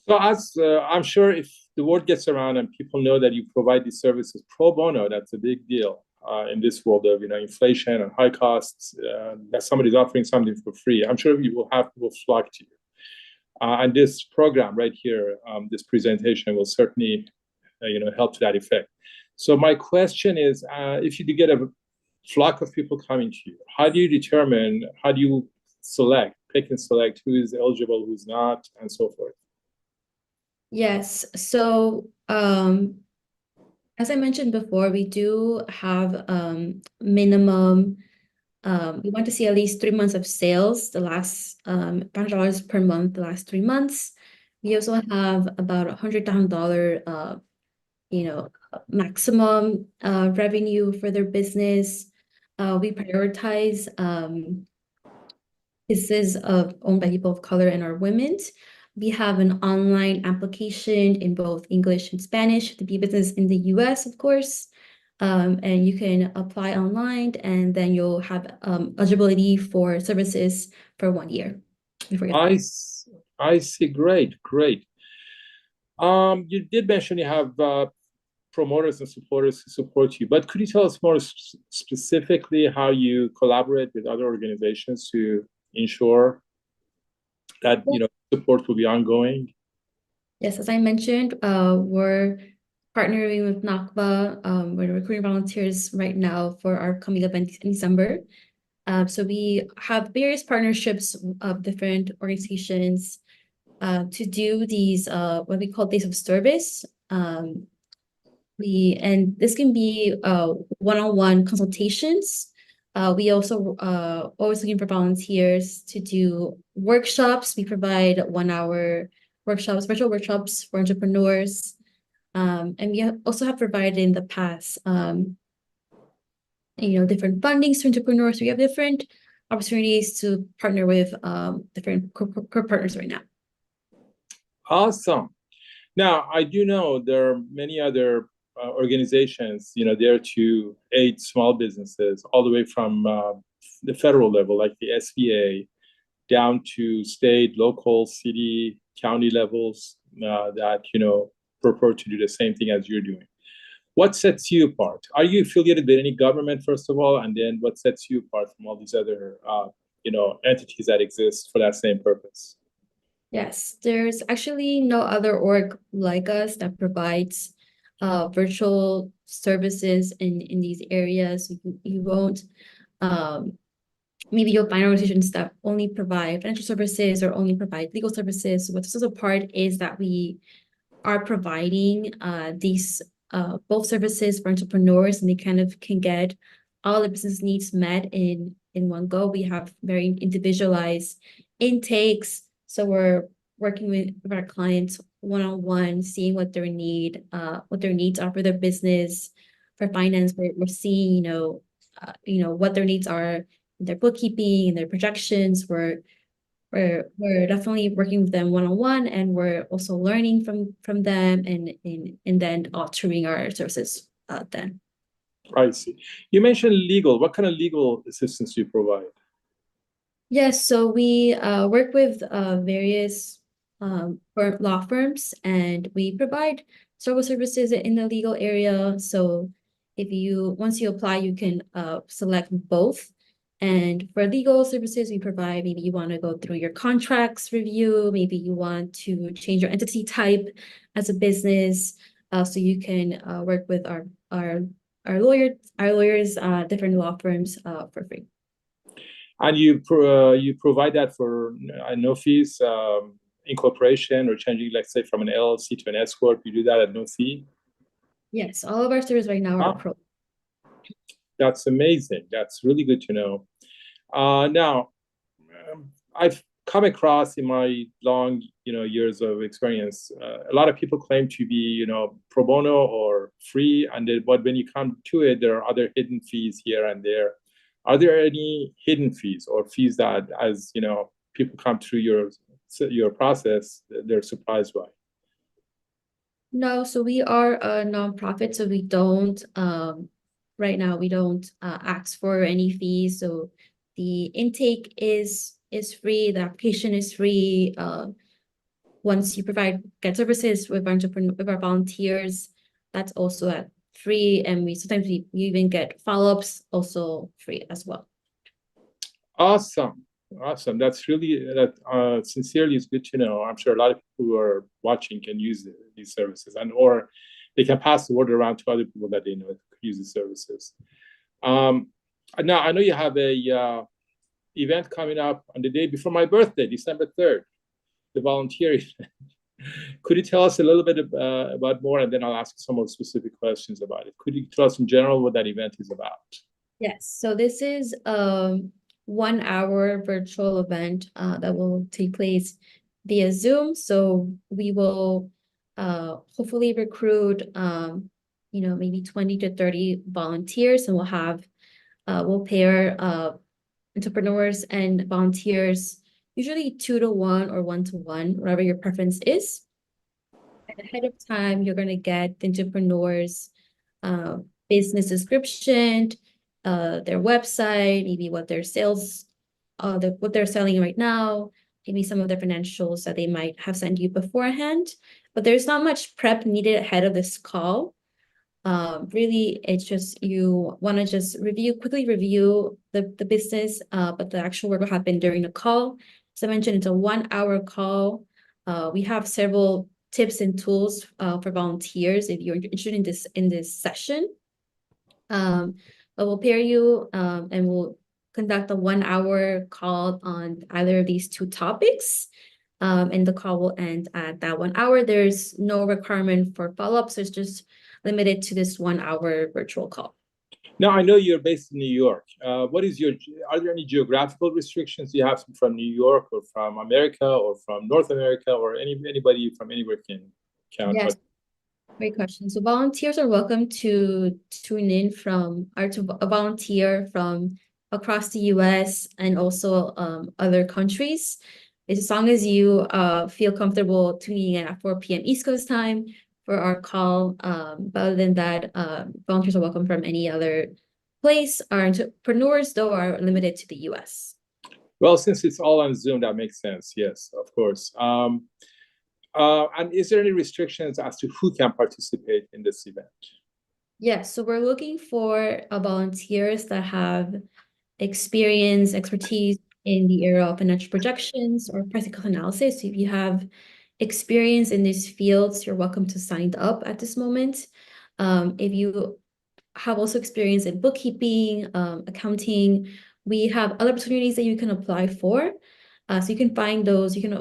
So as I'm sure if the word gets around and people know that you provide these services pro bono, that's a big deal in this world of inflation and high costs. That somebody's offering something for free, I'm sure you will have people flock to you. And this program right here, this presentation will certainly help to that effect. So my question is, if you do get a flock of people coming to you, how do you determine, how do you pick and select who is eligible, who's not, and so forth? Yes. So as I mentioned before, we do have minimum, we want to see at least 3 months of sales, the last $500 per month, the last 3 months. We also have about $100,000 maximum revenue for their business. We prioritize businesses owned by people of color and our women. We have an online application in both English and Spanish to be a business in the US, of course. And you can apply online, and then you'll have eligibility for services for 1 year. I see. Great. You did mention you have promoters and supporters who support you, but could you tell us more specifically how you collaborate with other organizations to ensure that support will be ongoing? Yes, as I mentioned, we're partnering with NACBA. We're recruiting volunteers right now for our coming event in December. So we have various partnerships of different organizations to do these what we call days of service. And this can be one-on-one consultations. We also always looking for volunteers to do workshops. We provide 1 hour workshops, virtual workshops for entrepreneurs. And we also have provided in the past, different fundings to entrepreneurs. We have different opportunities to partner with different core partners right now. Awesome. Now, I do know there are many other organizations, there to aid small businesses, all the way from the federal level, like the SBA, down to state, local, city, county levels that, purport to do the same thing as you're doing. What sets you apart? Are you affiliated with any government, first of all? And then what sets you apart from all these other, entities that exist for that same purpose? Yes, there's actually no other org like us that provides virtual services in these areas. You won't, maybe you'll find organizations that only provide financial services or only provide legal services. What sets us apart is that we are providing these both services for entrepreneurs, and they kind of can get all the business needs met in one go. We have very individualized intakes. So we're working with our clients one-on-one, seeing what their needs are for their business. For finance, we're seeing, what their needs are in their bookkeeping and their projections. We're definitely working with them one-on-one, and we're also learning from them and then altering our services then. I see. You mentioned legal. What kind of legal assistance do you provide? Yes, so we work with various law firms, and we provide several services in the legal area. So once you apply, you can select both. And for legal services, we provide, maybe you want to go through your contracts review, maybe you want to change your entity type as a business. So you can work with our lawyers, different law firms for free. And you provide that for no fees, incorporation or changing, let's say, from an LLC to an S corp. You do that at no fee. Yes, all of our services right now are pro. That's amazing. That's really good to know. Now, I've come across in my long, years of experience, a lot of people claim to be, pro bono or free, but when you come to it, there are other hidden fees here and there. Are there any hidden fees or fees that, as people come through your process, they're surprised by? No, so we are a nonprofit, so we don't. Right now, we don't ask for any fees. So the intake is free. The application is free. Once you get services with our volunteers, that's also at free. And we even get follow-ups also free as well. Awesome. That's really, sincerely is good to know. I'm sure a lot of people who are watching can use these services, or they can pass the word around to other people that they know could use the services. Now, I know you have a event coming up on the day before my birthday, December 3rd, the volunteer event. Could you tell us a little bit about more, and then I'll ask some more specific questions about it. Could you tell us in general what that event is about? Yes, so this is 1 hour virtual event that will take place via Zoom. So we will hopefully recruit maybe 20 to 30 volunteers, and we'll pair entrepreneurs and volunteers, usually 2-to-1 or 1-to-1, whatever your preference is. And ahead of time, you're going to get the entrepreneurs' business description, their website, maybe what their sales, what they're selling right now, maybe some of the financials that they might have sent you beforehand. But there's not much prep needed ahead of this call. Really, it's just you want to just quickly review the business, but the actual work will happen during the call. As I mentioned, it's a 1 hour call. We have several tips and tools for volunteers if you're interested in this session. But we'll pair you and we'll conduct a 1-hour call on either of these two topics. And the call will end at that 1 hour. There's no requirement for follow-ups. So it's just limited to this 1-hour virtual call. Now, I know you're based in New York. Are there any geographical restrictions you have from New York or from America or from North America or anybody from anywhere can count? Yes, great question. So volunteers are welcome to tune in to volunteer from across the US and also other countries. As long as you feel comfortable tuning in at 4 p.m. East Coast time for our call. But other than that, volunteers are welcome from any other place. Our entrepreneurs, though, are limited to the US. Well, since it's all on Zoom, that makes sense. Yes, of course. And is there any restrictions as to who can participate in this event? Yes, so we're looking for volunteers that have expertise in the area of financial projections or price cost analysis. So if you have experience in these fields, you're welcome to sign up at this moment. If you have also experience in bookkeeping, accounting, we have other opportunities that you can apply for. So you can find those. You can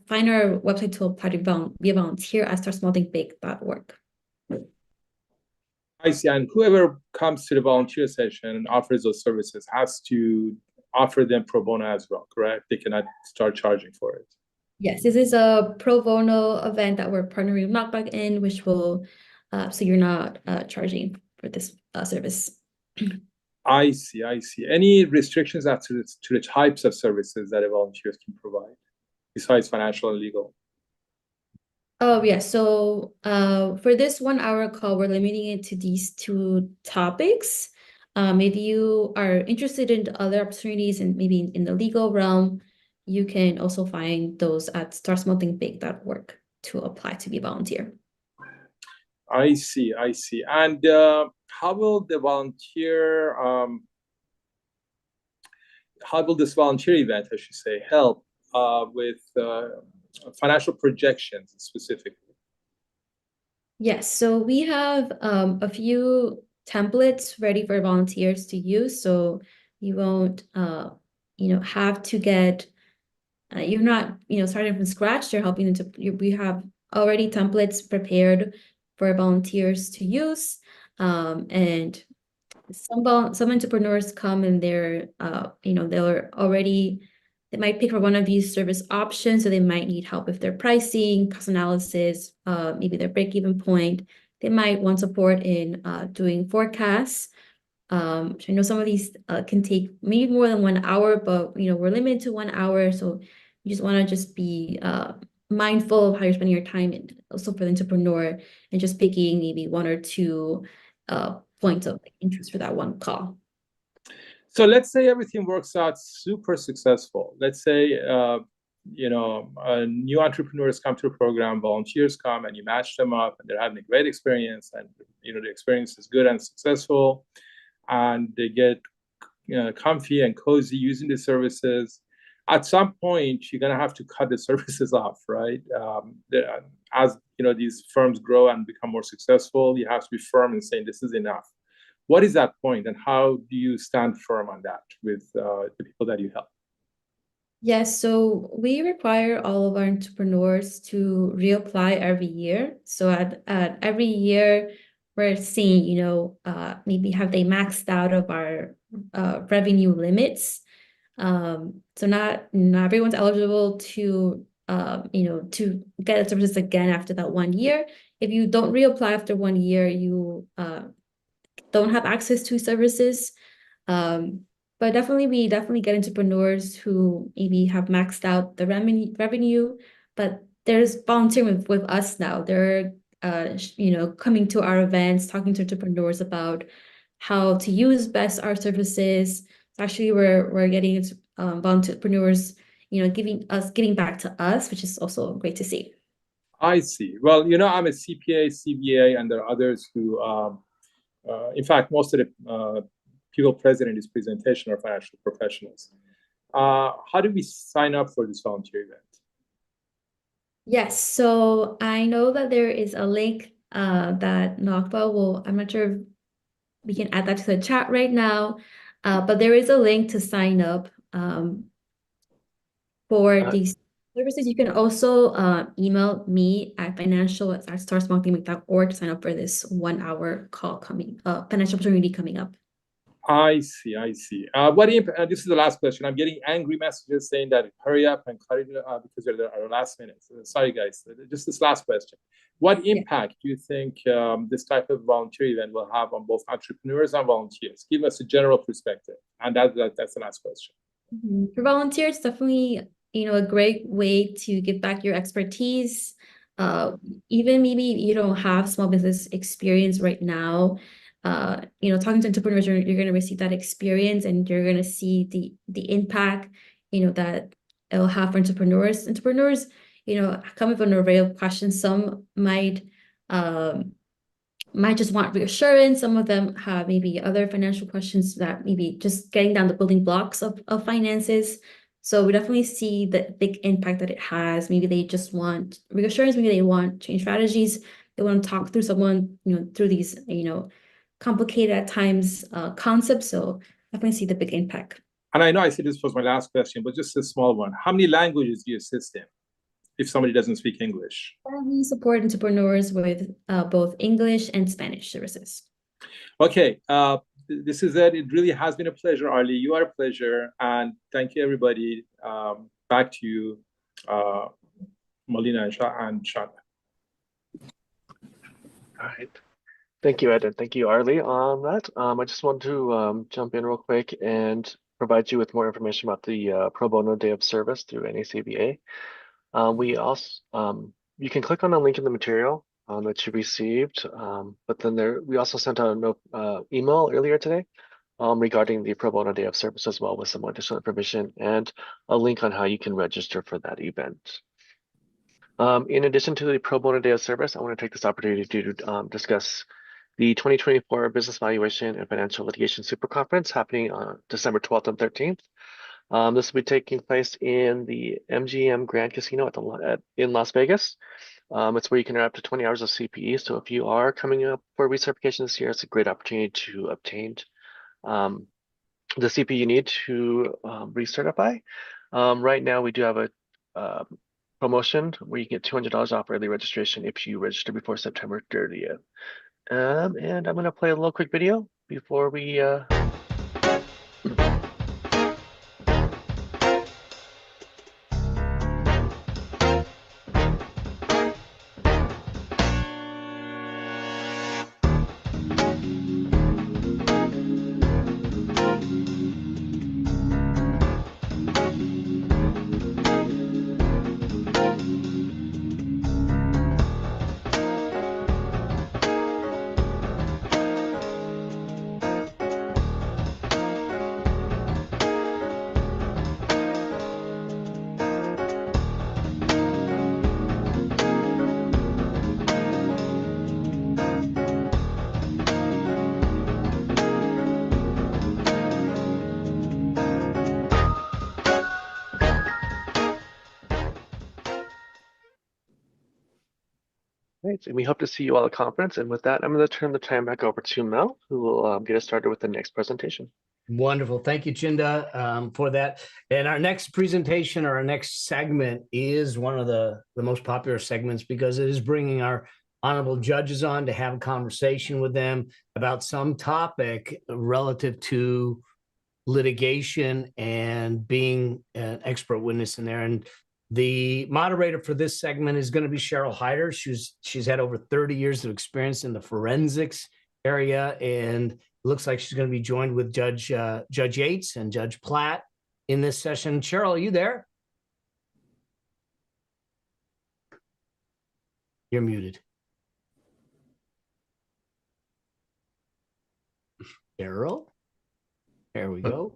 find our website to apply to be a volunteer at startsmallthinkbig.org. I see. And whoever comes to the volunteer session and offers those services has to offer them pro bono as well, correct? They cannot start charging for it. Yes, this is a pro bono event that we're partnering with Knockback in, which will, so you're not charging for this service. I see. Any restrictions as to the types of services that a volunteer can provide besides financial and legal? Oh, yeah. So for this 1-hour call, we're limiting it to these two topics. If you are interested in other opportunities and maybe in the legal realm, you can also find those at startsmallthinkbig.org to apply to be a volunteer. I see. And how will this volunteer event, I should say, help with financial projections specifically? Yes, so we have a few templates ready for volunteers to use, so you won't have to get you're not starting from scratch. You're helping them we have already templates prepared for volunteers to use, and some entrepreneurs come and they might pick for one of these service options, so they might need help with their pricing, cost analysis, maybe their break-even point. They might want support in doing forecasts. I know some of these can take maybe more than 1 hour, but we're limited to 1 hour, so you just want to be mindful of how you're spending your time, and also for the entrepreneur, and just picking maybe 1 or 2 points of interest for that one call. So let's say everything works out super successful. Let's say new entrepreneurs come to a program, volunteers come, and you match them up, and they're having a great experience, and the experience is good and successful, and they get comfy and cozy using the services. At some point, you're going to have to cut the services off, right? As these firms grow and become more successful, you have to be firm in saying this is enough. What is that point, and how do you stand firm on that with the people that you help? Yes, so we require all of our entrepreneurs to reapply every year. So at every year, we're seeing, maybe have they maxed out of our revenue limits. So not everyone's eligible to to get the services again after that 1 year. If you don't reapply after 1 year, you don't have access to services. But we definitely get entrepreneurs who maybe have maxed out the revenue, but there's volunteering with us now. They're coming to our events, talking to entrepreneurs about how to use best our services. Actually, we're getting entrepreneurs, giving back to us, which is also great to see. I see. Well, I'm a CPA, CBA, and there are others who, in fact, most of the people present in this presentation are financial professionals. How do we sign up for this volunteer event? Yes, so I know that there is a link that Nakba will, I'm not sure if we can add that to the chat right now, but there is a link to sign up for Uh, these services. You can also email me at financial@startsmarketing.org to sign up for this 1 hour call coming, financial opportunity coming up. I see. This is the last question. I'm getting angry messages saying that hurry up and cut it because they're our last minute. Sorry, guys. Just this last question. What impact do you think this type of volunteer event will have on both entrepreneurs and volunteers? Give us a general perspective. And that's the last question. For volunteers, definitely, a great way to give back your expertise. Even maybe you don't have small business experience right now. Talking to entrepreneurs, you're going to receive that experience, and you're going to see the impact, that it'll have for entrepreneurs. Entrepreneurs, come with an array of questions. Some might just want reassurance. Some of them have maybe other financial questions that maybe just getting down the building blocks of finances. So we definitely see the big impact that it has. Maybe they just want reassurance. Maybe they want change strategies. They want to talk through someone, through these, complicated at times concepts. So definitely see the big impact. And I know I said this was my last question, but just a small one. How many languages do you assist in if somebody doesn't speak English? We support entrepreneurs with both English and Spanish services. Okay, this is it. It really has been a pleasure, Arli. You are a pleasure. And thank you, everybody. Back to you, Molina and Shanda. All right. Thank you, Ed, and thank you, Arli, on that. I just want to jump in real quick and provide you with more information about the Pro Bono Day of Service through NACBA. We also, you can click on the link in the material that you received, but then we also sent out an email earlier today regarding the Pro Bono Day of Service as well, with some additional information and a link on how you can register for that event. In addition to the Pro Bono Day of Service, I want to take this opportunity to discuss the 2024 Business Valuation and Financial Litigation Super Conference happening on December 12th and 13th. This will be taking place in the MGM Grand Casino in Las Vegas. It's where you can earn up to 20 hours of CPE. So if you are coming up for recertification this year, it's a great opportunity to obtain the CPE you need to recertify. Right now, we do have a promotion where you get $200 off early registration if you register before September 30th. And I'm going to play a little quick video before we Great, and we hope to see you all at the conference. And with that, I'm going to turn the time back over to Mel, who will get us started with the next presentation. Wonderful. Thank you, Chinda, for that. And our next presentation or our next segment is one of the most popular segments because it is bringing our honorable judges on to have a conversation with them about some topic relative to litigation and being an expert witness in there. And the moderator for this segment is going to be Cheryl Hyder. She's had over 30 years of experience in the forensics area, and it looks like she's going to be joined with Judge Yates and Judge Platt in this session. Cheryl, are you there? You're muted. Darrell? There we go.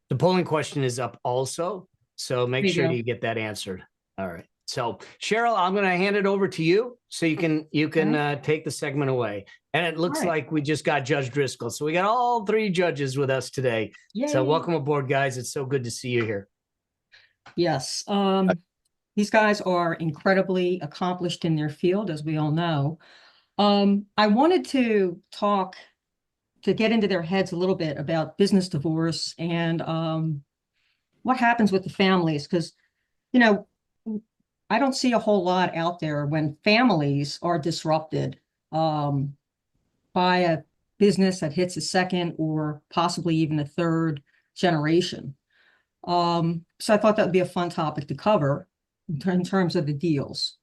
The polling question is up also, so make sure you get that answered. All right. So Cheryl, I'm going to hand it over to you so you can take the segment away. And it looks like we just got Judge Driscoll. So we got all three judges with us today. Yay. So welcome aboard, guys. It's so good to see you here. Yes. These guys are incredibly accomplished in their field, as we all know. I wanted to get into their heads a little bit about business divorce and what happens with the families, because, you know, I don't see a whole lot out there when families are disrupted by a business that hits a second or possibly even a third generation. So I thought that would be a fun topic to cover in terms of the deals.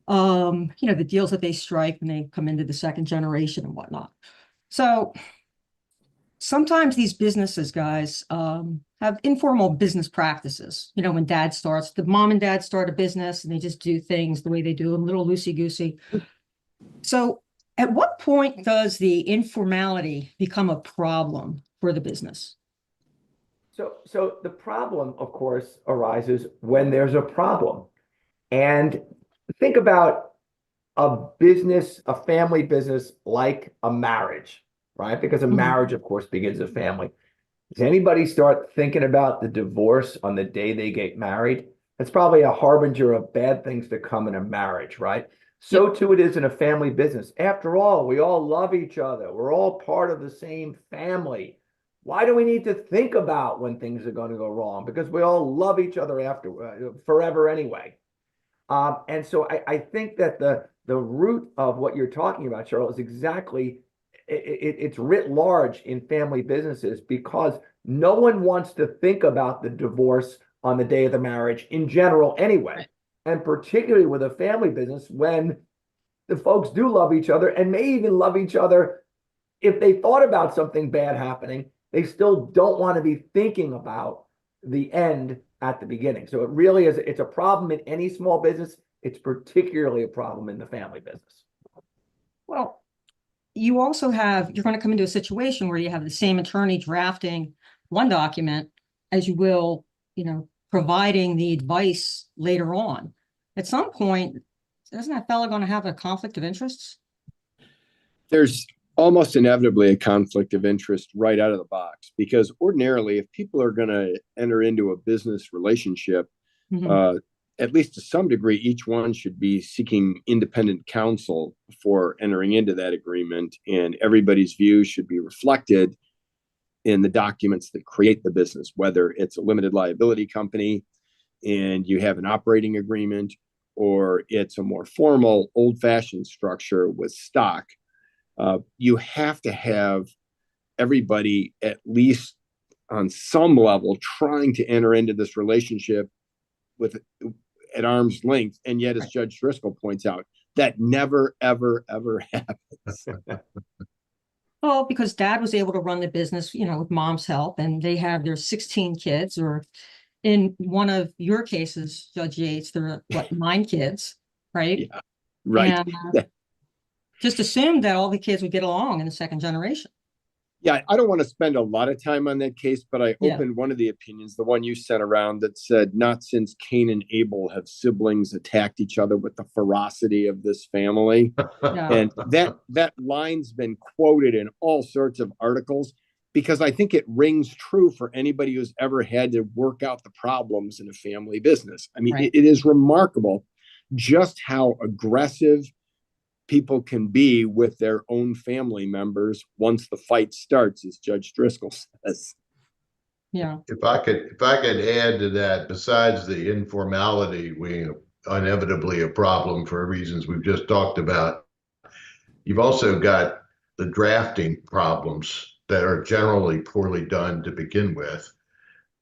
The deals that they strike when they come into the second generation and whatnot. So sometimes these businesses, guys, have informal business practices. When the mom and dad start a business and they just do things the way they do them, a little loosey-goosey. So at what point does the informality become a problem for the business? So the problem, of course, arises when there's a problem. And think about a family business like a marriage, right? Because a marriage, of course, begins a family. Does anybody start thinking about the divorce on the day they get married? That's probably a harbinger of bad things to come in a marriage, right? So too it is in a family business. After all, we all love each other. We're all part of the same family. Why do we need to think about when things are going to go wrong? Because we all love each other forever anyway. And so I think that the root of what you're talking about, Cheryl, is exactly, it's writ large in family businesses, because no one wants to think about the divorce on the day of the marriage in general anyway. And particularly with a family business, when the folks do love each other and may even love each other, if they thought about something bad happening, they still don't want to be thinking about the end at the beginning. So it really is, it's a problem in any small business. It's particularly a problem in the family business. Well, you're going to come into a situation where you have the same attorney drafting one document as you will, providing the advice later on. At some point, isn't that fellow going to have a conflict of interests? There's almost inevitably a conflict of interest right out of the box, because ordinarily, if people are going to enter into a business relationship, at least to some degree, each one should be seeking independent counsel before entering into that agreement, and everybody's views should be reflected in the documents that create the business, whether it's a limited liability company and you have an operating agreement, or it's a more formal, old-fashioned structure with stock. You have to have everybody at least on some level trying to enter into this relationship at arm's length. And yet, as Judge Driscoll points out, that never, ever, ever happens. Well, because dad was able to run the business, with mom's help, and they have their 16 kids, or in one of your cases, Judge Yates, there are 9 kids, right? Yeah, right. And just assumed that all the kids would get along in the second generation. Yeah, I don't want to spend a lot of time on that case, but I opened one of the opinions, the one you sent around, that said, not since Cain and Abel have siblings attacked each other with the ferocity of this family. And that line's been quoted in all sorts of articles, because I think it rings true for anybody who's ever had to work out the problems in a family business. I mean, it is remarkable just how aggressive people can be with their own family members once the fight starts, as Judge Driscoll says. Yeah. If I could add to that, besides the informality being inevitably a problem for reasons we've just talked about, you've also got the drafting problems that are generally poorly done to begin with,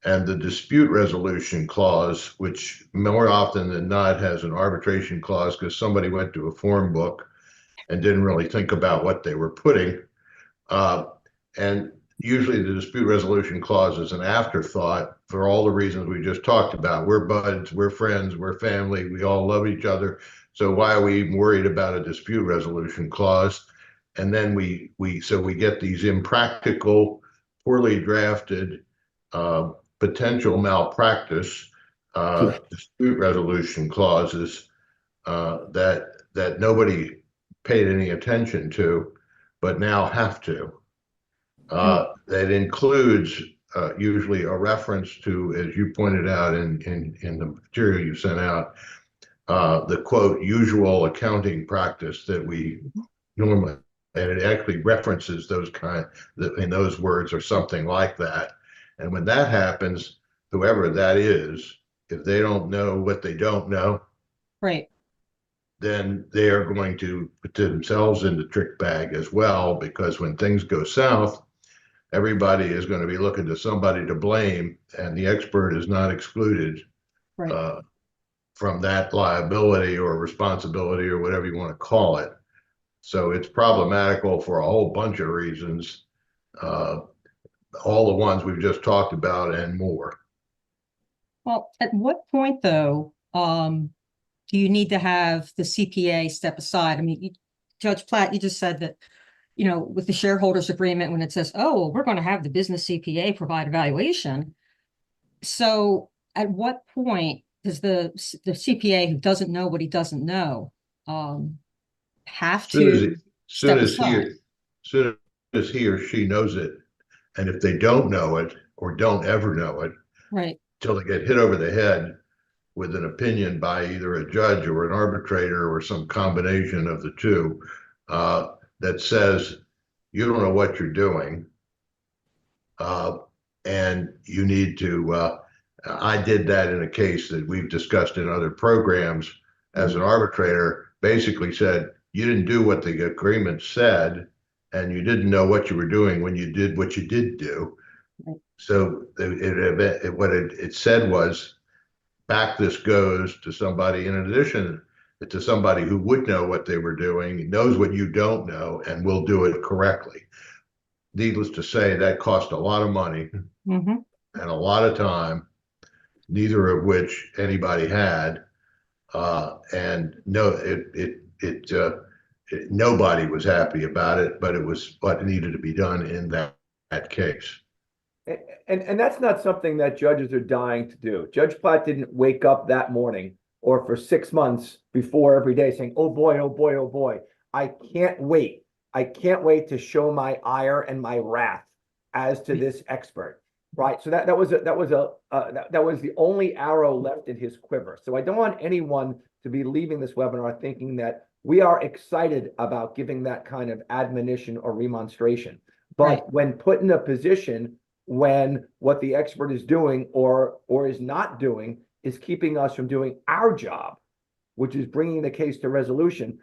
and the dispute resolution clause, which more often than not has an arbitration clause because somebody went to a form book and didn't really think about what they were putting. And usually the dispute resolution clause is an afterthought for all the reasons we just talked about. We're buds, we're friends, we're family, we all love each other. So why are we even worried about a dispute resolution clause? And then we get these impractical, poorly drafted, potential malpractice dispute resolution clauses that nobody paid any attention to, but now have to. That includes usually a reference to, as you pointed out in the material you sent out, the quote usual accounting practice that we normally, and it actually references those in those words or something like that. And when that happens, whoever that is, if they don't know what they don't know, Right. then they are going to put themselves in the trick bag as well, because when things go south, everybody is going to be looking to somebody to blame, and the expert is not excluded Right. from that liability or responsibility or whatever you want to call it. So it's problematical for a whole bunch of reasons, all the ones we've just talked about and more. Well, at what point, though, do you need to have the CPA step aside? I mean, Judge Platt, you just said that, with the shareholders agreement, when it says, oh, we're going to have the business CPA provide evaluation. So at what point does the CPA who doesn't know what he doesn't know have to step aside? Soon as he or she knows it, and if they don't know it or don't ever know it, right, till they get hit over the head with an opinion by either a judge or an arbitrator or some combination of the two, that says you don't know what you're doing, and you need to. I did that in a case that we've discussed in other programs as an arbitrator. Basically said you didn't do what the agreement said, and you didn't know what you were doing when you did what you did do. So what it said was, back this goes to somebody, in addition to somebody who would know what they were doing, knows what you don't know, and will do it correctly. Needless to say, that cost a lot of money and a lot of time, neither of which anybody had. And nobody was happy about it, but it was what needed to be done in that case. And that's not something that judges are dying to do. Judge Platt didn't wake up that morning or for 6 months before every day saying, oh boy, oh boy, oh boy, I can't wait. I can't wait to show my ire and my wrath as to this expert. Right. So that was the only arrow left in his quiver. So I don't want anyone to be leaving this webinar thinking that we are excited about giving that kind of admonition or remonstration. But when put in a position when what the expert is doing or is not doing is keeping us from doing our job, which is bringing the case to resolution,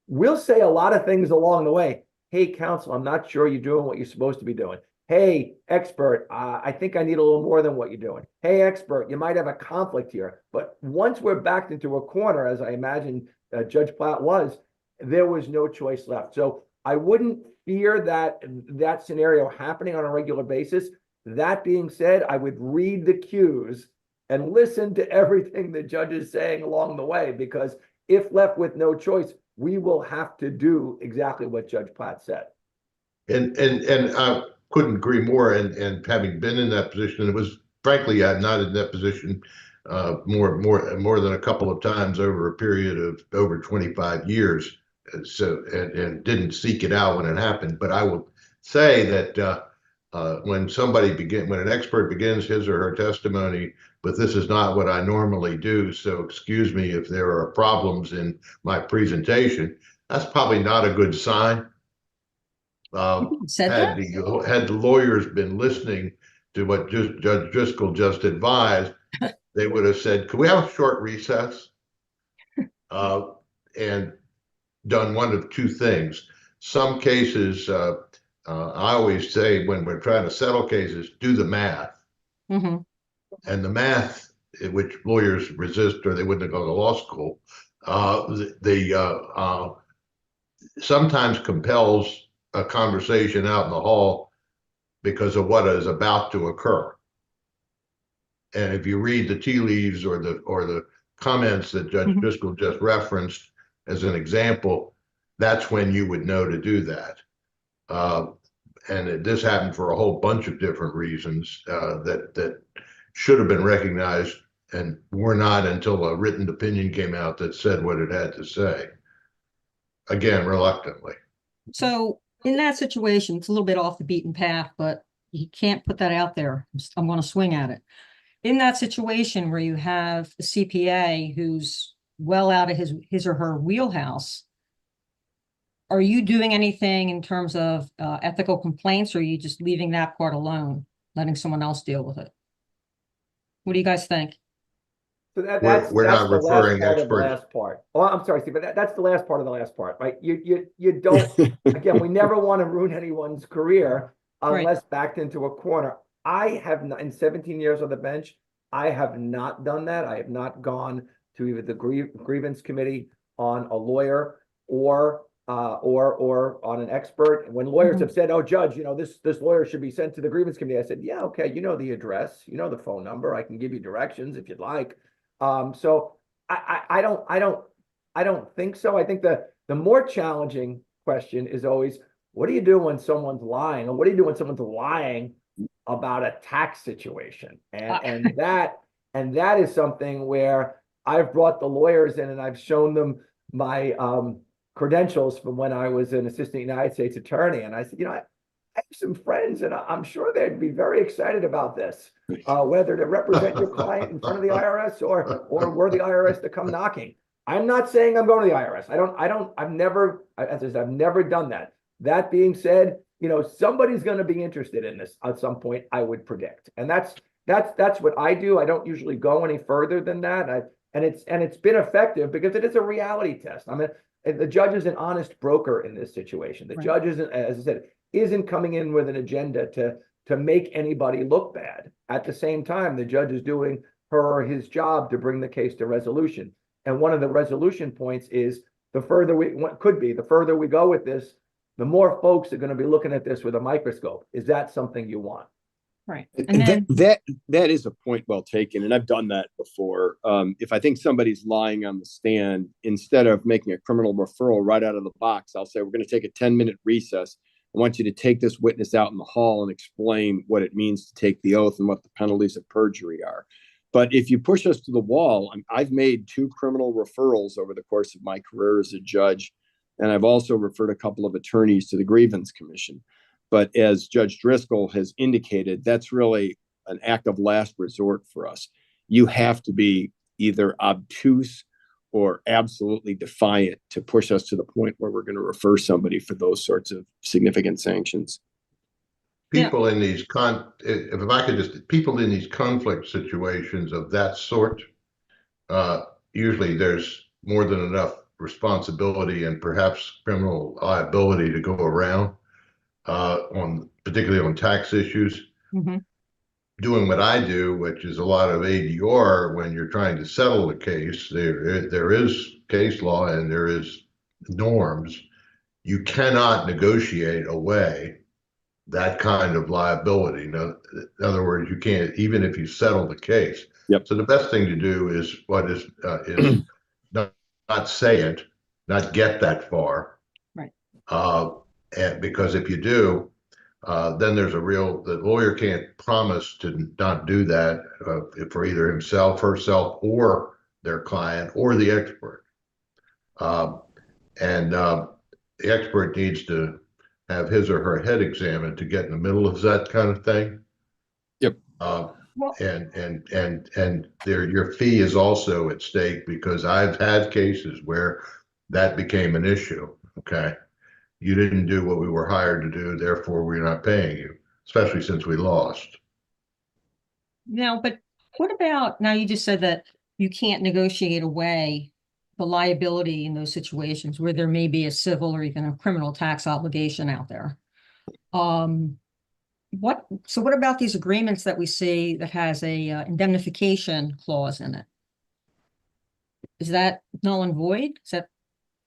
we'll say a lot of things along the way. Hey, counsel, I'm not sure you're doing what you're supposed to be doing. Hey, expert, I think I need a little more than what you're doing. Hey, expert, you might have a conflict here. But once we're backed into a corner, as I imagine Judge Platt was, there was no choice left. So I wouldn't fear that scenario happening on a regular basis. That being said, I would read the cues and listen to everything the judge is saying along the way, because if left with no choice, we will have to do exactly what Judge Platt said. And I couldn't agree more. And having been in that position, it was frankly not in that position more than a couple of times over a period of over 25 years. So and didn't seek it out when it happened. But I will say that when an expert begins his or her testimony, but this is not what I normally do, so excuse me if there are problems in my presentation, that's probably not a good sign. Had the lawyers been listening to what Judge Driscoll just advised, they would have said, "Could we have a short recess?" And done one of two things. Some cases, I always say when we're trying to settle cases, do the math. And the math, which lawyers resist or they wouldn't go to law school, sometimes compels a conversation out in the hall because of what is about to occur. And if you read the tea leaves or the comments that Judge Driscoll just referenced as an example, that's when you would know to do that. And this happened for a whole bunch of different reasons that should have been recognized and were not until a written opinion came out that said what it had to say. Again, reluctantly. So in that situation, it's a little bit off the beaten path, but you can't put that out there. I'm going to swing at it. In that situation where you have a CPA who's well out of his or her wheelhouse, are you doing anything in terms of ethical complaints, or are you just leaving that part alone, letting someone else deal with it? What do you guys think? So We're not the last referring part of the experts. last part. Oh, I'm sorry, Steve, but that's the last part of the last part, right? You don't, again, we never want to ruin anyone's career unless backed into a corner. I have not, in 17 years on the bench, I have not done that. I have not gone to either the grievance committee on a lawyer or on an expert. And when lawyers have said, "Oh, judge, this lawyer should be sent to the grievance committee," I said, "Yeah, okay, you know the address, you know the phone number. I can give you directions if you'd like." So I don't think so. I think the more challenging question is always, what do you do when someone's lying, or what do you do when someone's lying about a tax situation? And that is something where I've brought the lawyers in and I've shown them my credentials from when I was an assistant United States attorney, and I said, I have some friends, and I'm sure they'd be very excited about this, whether to represent your client in front of the IRS or were the IRS to come knocking. I'm not saying I'm going to the IRS. I've never done that. That being said, somebody's going to be interested in this at some point, I would predict. And that's what I do. I don't usually go any further than that. And it's been effective because it is a reality test. I mean, the judge is an honest broker in this situation. The judge isn't, as I said, isn't coming in with an agenda to make anybody look bad. At the same time, the judge is doing her or his job to bring the case to resolution. And one of the resolution points is the further we go with this, the more folks are going to be looking at this with a microscope. Is that something you want? Right. And then, that is a point well taken. And I've done that before. If I think somebody's lying on the stand, instead of making a criminal referral right out of the box, I'll say, we're going to take a 10-minute recess. I want you to take this witness out in the hall and explain what it means to take the oath and what the penalties of perjury are. But if you push us to the wall, I've made 2 criminal referrals over the course of my career as a judge. And I've also referred a couple of attorneys to the Grievance Commission. But as Judge Driscoll has indicated, that's really an act of last resort for us. You have to be either obtuse or absolutely defiant to push us to the point where we're going to refer somebody for those sorts of significant sanctions. People in these people in these conflict situations of that sort, usually there's more than enough responsibility and perhaps criminal liability to go around. Particularly on tax issues. Doing what I do, which is a lot of ADR, when you're trying to settle the case, there is case law and there is norms. You cannot negotiate away that kind of liability. In other words, you can't, even if you settle the case. Yep. So the best thing to do is not say it, not get that far. Right. And because if you do, then there's the lawyer can't promise to not do that for either himself, herself, or their client, or the expert. And the expert needs to have his or her head examined to get in the middle of that kind of thing. Yep. And your fee is also at stake, because I've had cases where that became an issue. Okay. You didn't do what we were hired to do, therefore we're not paying you, especially since we lost. Now, but what about, now you just said that you can't negotiate away the liability in those situations where there may be a civil or even a criminal tax obligation out there. What about these agreements that we see that has a indemnification clause in it? Is that null and void? Is that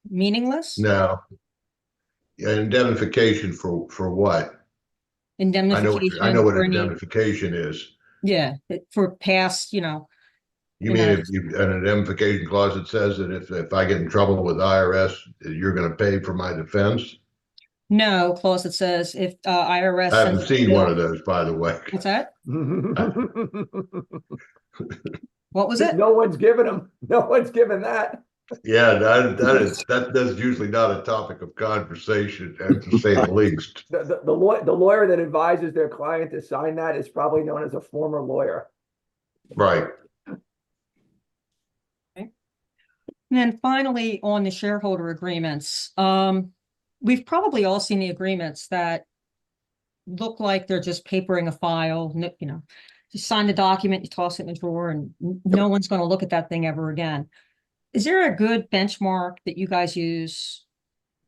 meaningless? No. Indemnification for what? Indemnification. I know what indemnification is. Yeah, for past, You mean if an indemnification clause that says that if I get in trouble with IRS, you're going to pay for my defense? No, clause that says if IRS. I haven't seen one of those, by the way. What's that? What was it? No one's given them. No one's given that. Yeah, that's usually not a topic of conversation, to say the least. The lawyer that advises their client to sign that is probably known as a former lawyer. Right. And then finally, on the shareholder agreements, we've probably all seen the agreements that look like they're just papering a file. You know, you sign the document, you toss it in the drawer, and no one's going to look at that thing ever again. Is there a good benchmark that you guys use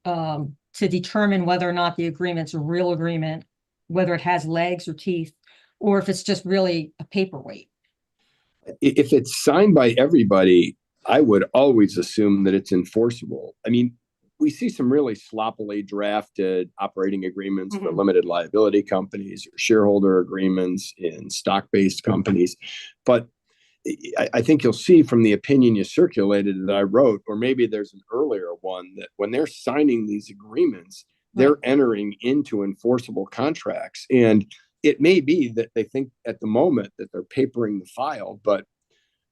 to determine whether or not the agreement's a real agreement, whether it has legs or teeth, or if it's just really a paperweight? If it's signed by everybody, I would always assume that it's enforceable. I mean, we see some really sloppily drafted operating agreements for limited liability companies or shareholder agreements in stock-based companies. But I think you'll see from the opinion you circulated that I wrote, or maybe there's an earlier one, that when they're signing these agreements, they're entering into enforceable contracts. And it may be that they think at the moment that they're papering the file, but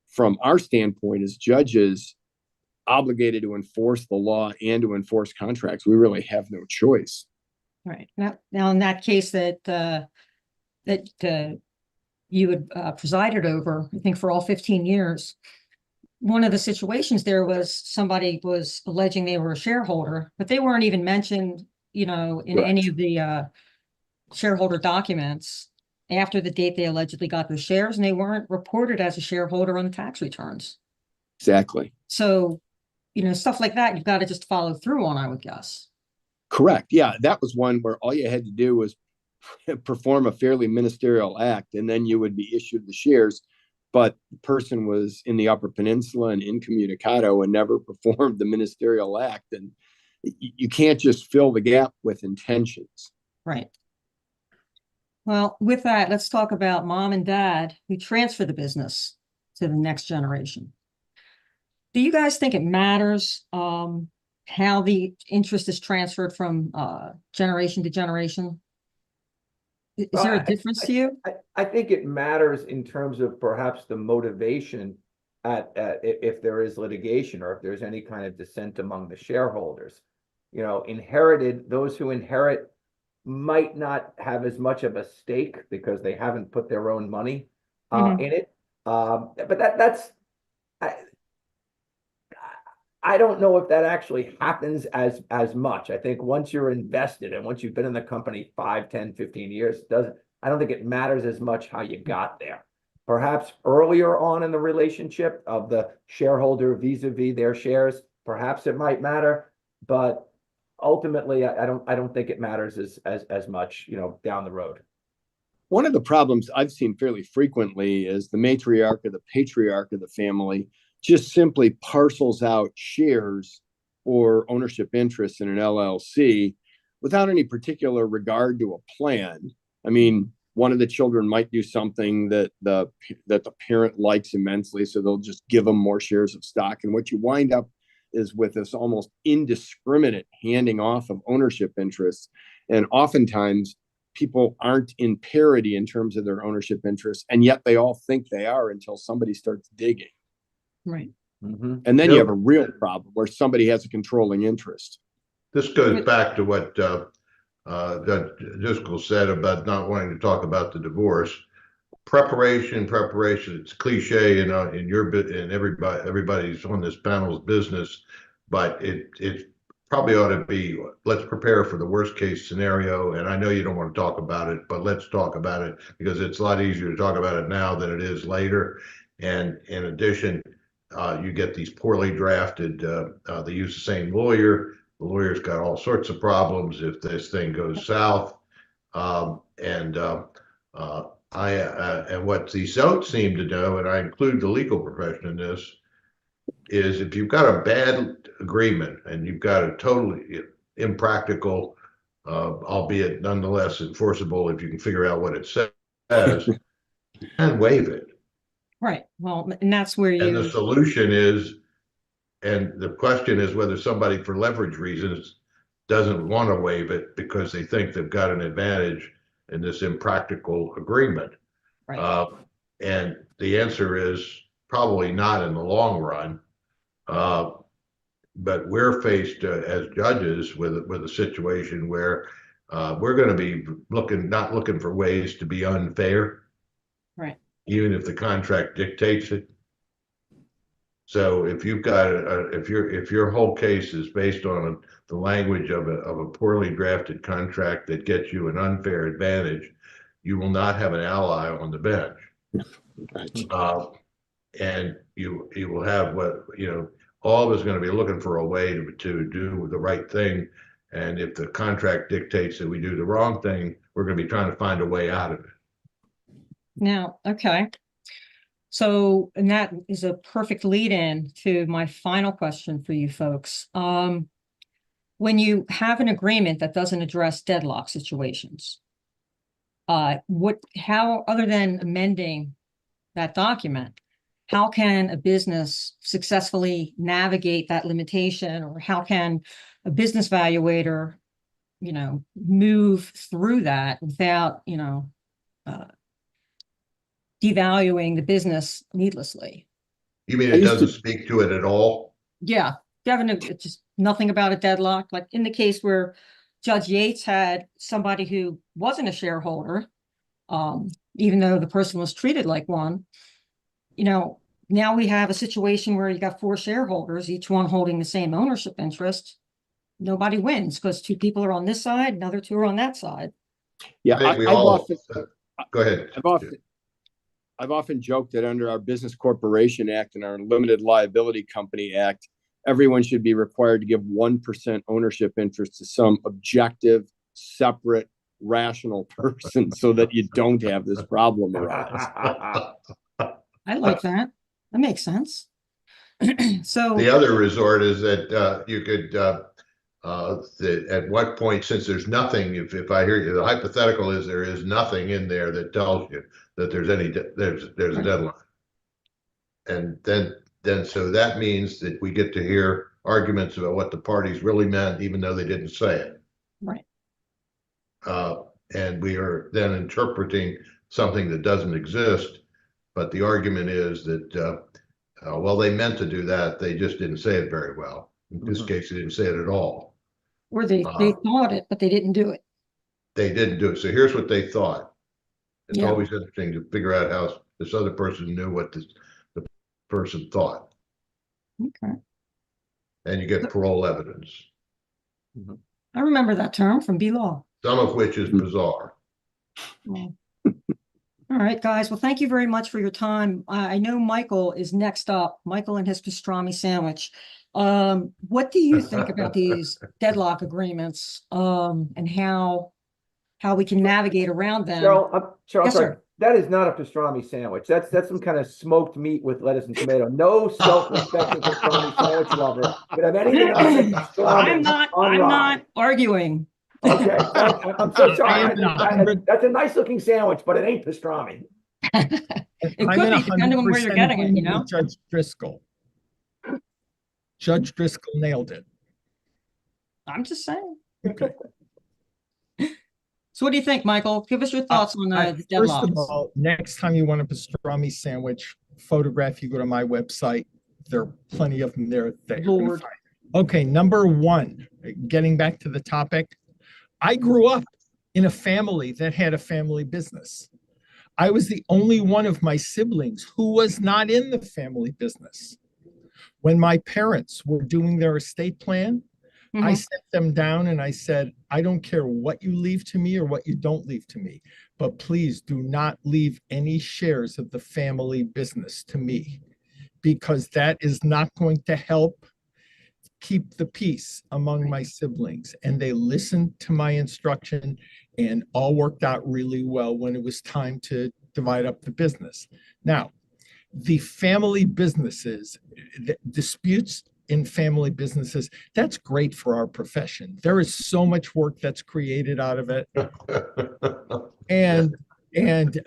from our standpoint as judges obligated to enforce the law and to enforce contracts, we really have no choice. Right. Now in that case that you had presided over, I think for all 15 years, one of the situations there was somebody was alleging they were a shareholder, but they weren't even mentioned, you know, in any of the shareholder documents after the date they allegedly got their shares, and they weren't reported as a shareholder on the tax returns. Exactly. So, you know, stuff like that, you've got to just follow through on, I would guess. Correct. Yeah, that was one where all you had to do was perform a fairly ministerial act, and then you would be issued the shares. But the person was in the Upper Peninsula and incommunicado and never performed the ministerial act. And you can't just fill the gap with intentions. Right. Well, with that, let's talk about mom and dad who transfer the business to the next generation. Do you guys think it matters how the interest is transferred from generation to generation? Is there a difference to you? I think it matters in terms of perhaps the motivation if there is litigation or if there's any kind of dissent among the shareholders. You know, those who inherit might not have as much of a stake because they haven't put their own money in it. But that's I don't know if that actually happens as much. I think once you're invested and once you've been in the company 5, 10, 15 years, I don't think it matters as much how you got there. Perhaps earlier on in the relationship of the shareholder vis-a-vis their shares, perhaps it might matter, but ultimately I don't think it matters as much, you know, down the road. One of the problems I've seen fairly frequently is the matriarch or the patriarch of the family just simply parcels out shares or ownership interests in an LLC without any particular regard to a plan. I mean, one of the children might do something that the parent likes immensely, so they'll just give them more shares of stock. And what you wind up is with this almost indiscriminate handing off of ownership interests. And oftentimes people aren't in parity in terms of their ownership interests, and yet they all think they are until somebody starts digging. Right. And then you have a real problem where somebody has a controlling interest. This goes back to what Judge Driscoll said about not wanting to talk about the divorce. Preparation. It's cliche, you know, in your bit and everybody's on this panel's business, but it probably ought to be, let's prepare for the worst case scenario. And I know you don't want to talk about it, but let's talk about it because it's a lot easier to talk about it now than it is later. And in addition, you get these poorly drafted, they use the same lawyer. The lawyer's got all sorts of problems if this thing goes south. And what these don't seem to know, and I include the legal profession in this, is if you've got a bad agreement and you've got a totally impractical, albeit nonetheless enforceable, if you can figure out what it says, and waive it. Right. Well, and that's where And the solution is, and the question is whether somebody for leverage reasons doesn't want to waive it because they think they've got an advantage in this impractical agreement. Right. And the answer is probably not in the long run. but we're faced as judges with a situation where we're going to be not looking for ways to be unfair, Right. even if the contract dictates it. So if you've got if your whole case is based on the language of a poorly drafted contract that gets you an unfair advantage, you will not have an ally on the bench. Right. And you will have all of us going to be looking for a way to do the right thing. And if the contract dictates that we do the wrong thing, we're going to be trying to find a way out of it. Now, okay. So, and that is a perfect lead in to my final question for you folks. When you have an agreement that doesn't address deadlock situations, how, other than amending that document, how can a business successfully navigate that limitation, or how can a business valuator, move through that without, devaluing the business needlessly? You mean it doesn't speak to it at all? Yeah, definitely. It's just nothing about a deadlock. Like in the case where Judge Yates had somebody who wasn't a shareholder, even though the person was treated like one, now we have a situation where you got 4 shareholders, each one holding the same ownership interest. Nobody wins because 2 people are on this side, another 2 are on that side. Yeah, go ahead. I've often joked that under our Business Corporation Act and our Limited Liability Company Act, everyone should be required to give 1% ownership interest to some objective, separate, rational person so that you don't have this problem arise. I like that. That makes sense. So the other resort is that you could at what point, since there's nothing, if I hear you, the hypothetical is there is nothing in there that tells you that there's a deadline, and then so that means that we get to hear arguments about what the parties really meant, even though they didn't say it. Right. And we are then interpreting something that doesn't exist, but the argument is that well, they meant to do that, they just didn't say it very well. In this case, they didn't say it at all. Or they thought it, but they didn't do it. They didn't do it. So here's what they thought. It's always interesting to figure out how this other person knew what the person thought. Okay. And you get parole evidence. I remember that term from B-Law. Some of which is bizarre. All right, guys. Well, thank you very much for your time. I know Michael is next up. Michael and his pastrami sandwich. What do you think about these deadlock agreements, and how we can navigate around them? Cheryl, Yes, sorry. sir. That is not a pastrami sandwich. That's some kind of smoked meat with lettuce and tomato. No self-respecting pastrami sandwich lover could have anything other than pastrami. I'm not arguing. Okay, I'm so sorry. That's a nice looking sandwich, but it ain't pastrami. It could be, depending on where you're getting it, Judge Driscoll. Judge Driscoll nailed it. I'm just saying. Okay. So what do you think, Michael? Give us your thoughts on the deadlocks. First of all, next time you want a pastrami sandwich photograph, you go to my website. There are plenty of them there. Lord. Okay, number 1, getting back to the topic. I grew up in a family that had a family business. I was the only one of my siblings who was not in the family business. When my parents were doing their estate plan, I sat them down and I said, I don't care what you leave to me or what you don't leave to me, but please do not leave any shares of the family business to me, because that is not going to help keep the peace among my siblings. And they listened to my instruction and all worked out really well when it was time to divide up the business. Now, the family businesses, the disputes in family businesses, that's great for our profession. There is so much work that's created out of it. And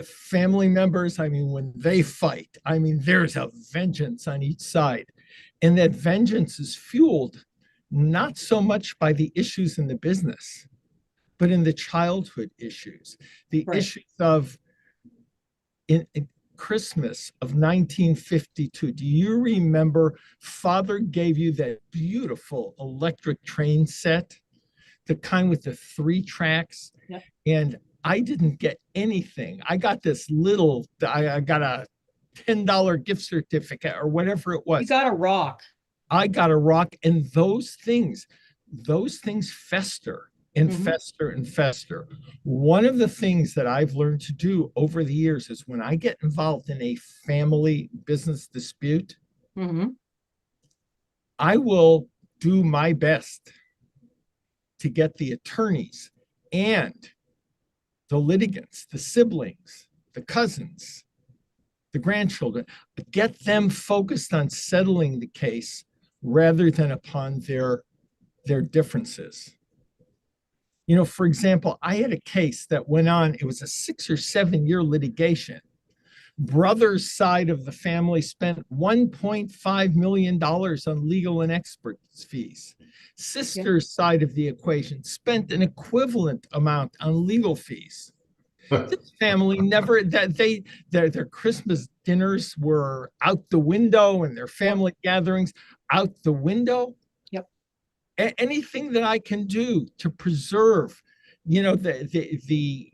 family members, I mean, when they fight, I mean, there's a vengeance on each side. And that vengeance is fueled not so much by the issues in the business, but in the childhood issues, the issues of Christmas of 1952, do you remember Father gave you that beautiful electric train set, the kind with the 3 tracks? Yep. And I didn't get anything. I got this little, I got a $10 gift certificate or whatever it was. You got a rock. I got a rock, and those things fester and fester and fester. One of the things that I've learned to do over the years is when I get involved in a family business dispute, I will do my best to get the attorneys and the litigants, the siblings, the cousins, the grandchildren, get them focused on settling the case rather than upon their differences. You know, for example, I had a case that went on, it was a 6 or 7 year litigation. Brother's side of the family spent $1.5 million on legal and experts fees. Sister's side of the equation spent an equivalent amount on legal fees. This family never, their Christmas dinners were out the window and their family gatherings out the window. Anything that I can do to preserve, you know, the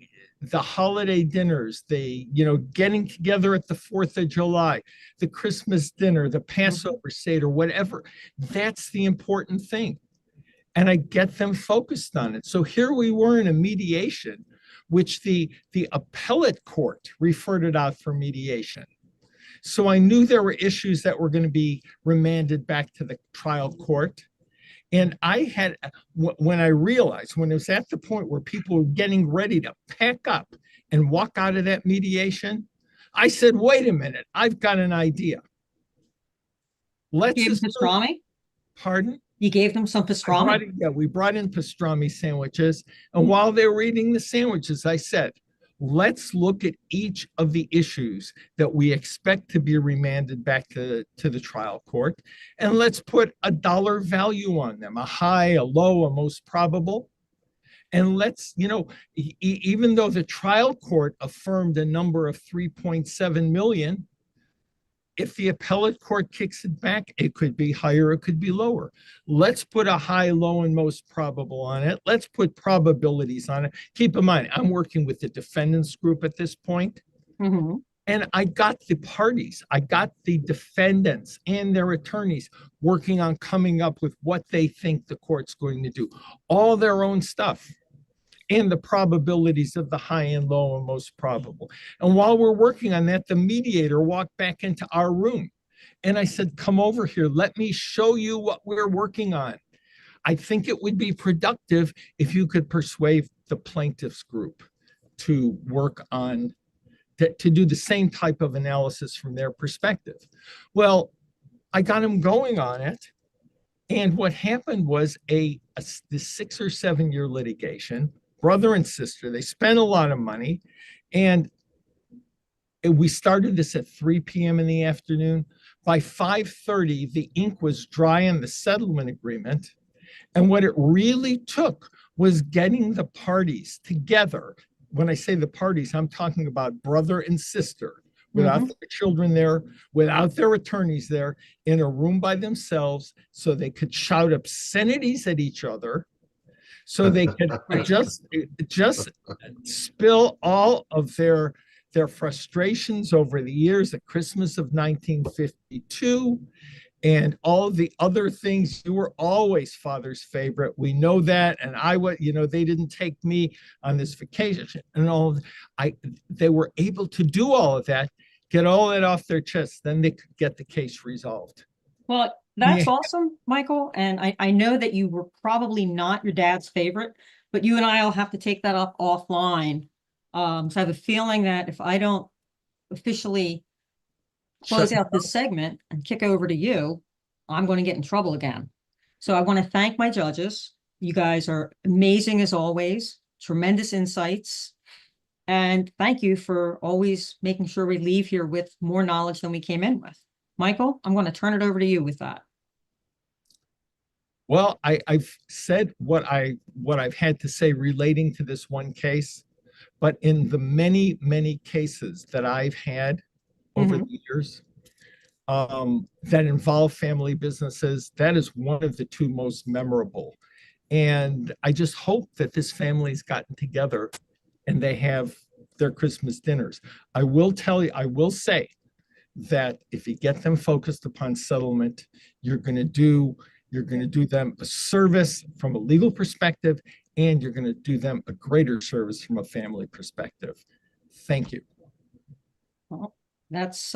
holiday dinners, getting together at the 4th of July, the Christmas dinner, the Passover Seder, whatever, that's the important thing. And I get them focused on it. So here we were in a mediation, which the appellate court referred it out for mediation. So I knew there were issues that were going to be remanded back to the trial court. And I had, when I realized, when it was at the point where people were getting ready to pack up and walk out of that mediation, I said, wait a minute, I've got an idea. Let's give them pastrami? Pardon? You gave them some pastrami? We brought in pastrami sandwiches. And while they were eating the sandwiches, I said, let's look at each of the issues that we expect to be remanded back to the trial court. And let's put a dollar value on them, a high, a low, a most probable. And let's, even though the trial court affirmed a number of 3.7 million, if the appellate court kicks it back, it could be higher, it could be lower. Let's put a high, low, and most probable on it. Let's put probabilities on it. Keep in mind, I'm working with the defendants group at this point. And I got the parties, I got the defendants and their attorneys working on coming up with what they think the court's going to do. All their own stuff. And the probabilities of the high and low and most probable. And while we're working on that, the mediator walked back into our room. And I said, come over here, let me show you what we're working on. I think it would be productive if you could persuade the plaintiffs group to work on, to do the same type of analysis from their perspective. Well, I got them going on it. And what happened was the 6 or 7 year litigation, brother and sister, they spent a lot of money. And we started this at 3 p.m. in the afternoon. By 5:30, the ink was dry on the settlement agreement. And what it really took was getting the parties together. When I say the parties, I'm talking about brother and sister, without their children there, without their attorneys there, in a room by themselves, so they could shout obscenities at each other, so they could just spill all of their frustrations over the years at Christmas of 1952 and all the other things. You were always Father's favorite. We know that. And they didn't take me on this vacation and all. They were able to do all of that, get all that off their chest. Then they could get the case resolved. Well, that's awesome, Michael. And I know that you were probably not your dad's favorite, but you and I will have to take that up offline. So I have a feeling that if I don't officially close out this segment and kick over to you, I'm going to get in trouble again. So I want to thank my judges. You guys are amazing as always, tremendous insights. And thank you for always making sure we leave here with more knowledge than we came in with. Michael, I'm going to turn it over to you with that. Well, I've said what I've had to say relating to this one case, but in the many, many cases that I've had, over the years that involve family businesses. That is one of the two most memorable. And I just hope that this family's gotten together and they have their Christmas dinners. I will say that if you get them focused upon settlement, you're going to do them a service from a legal perspective, and you're going to do them a greater service from a family perspective. Thank you. Well, that's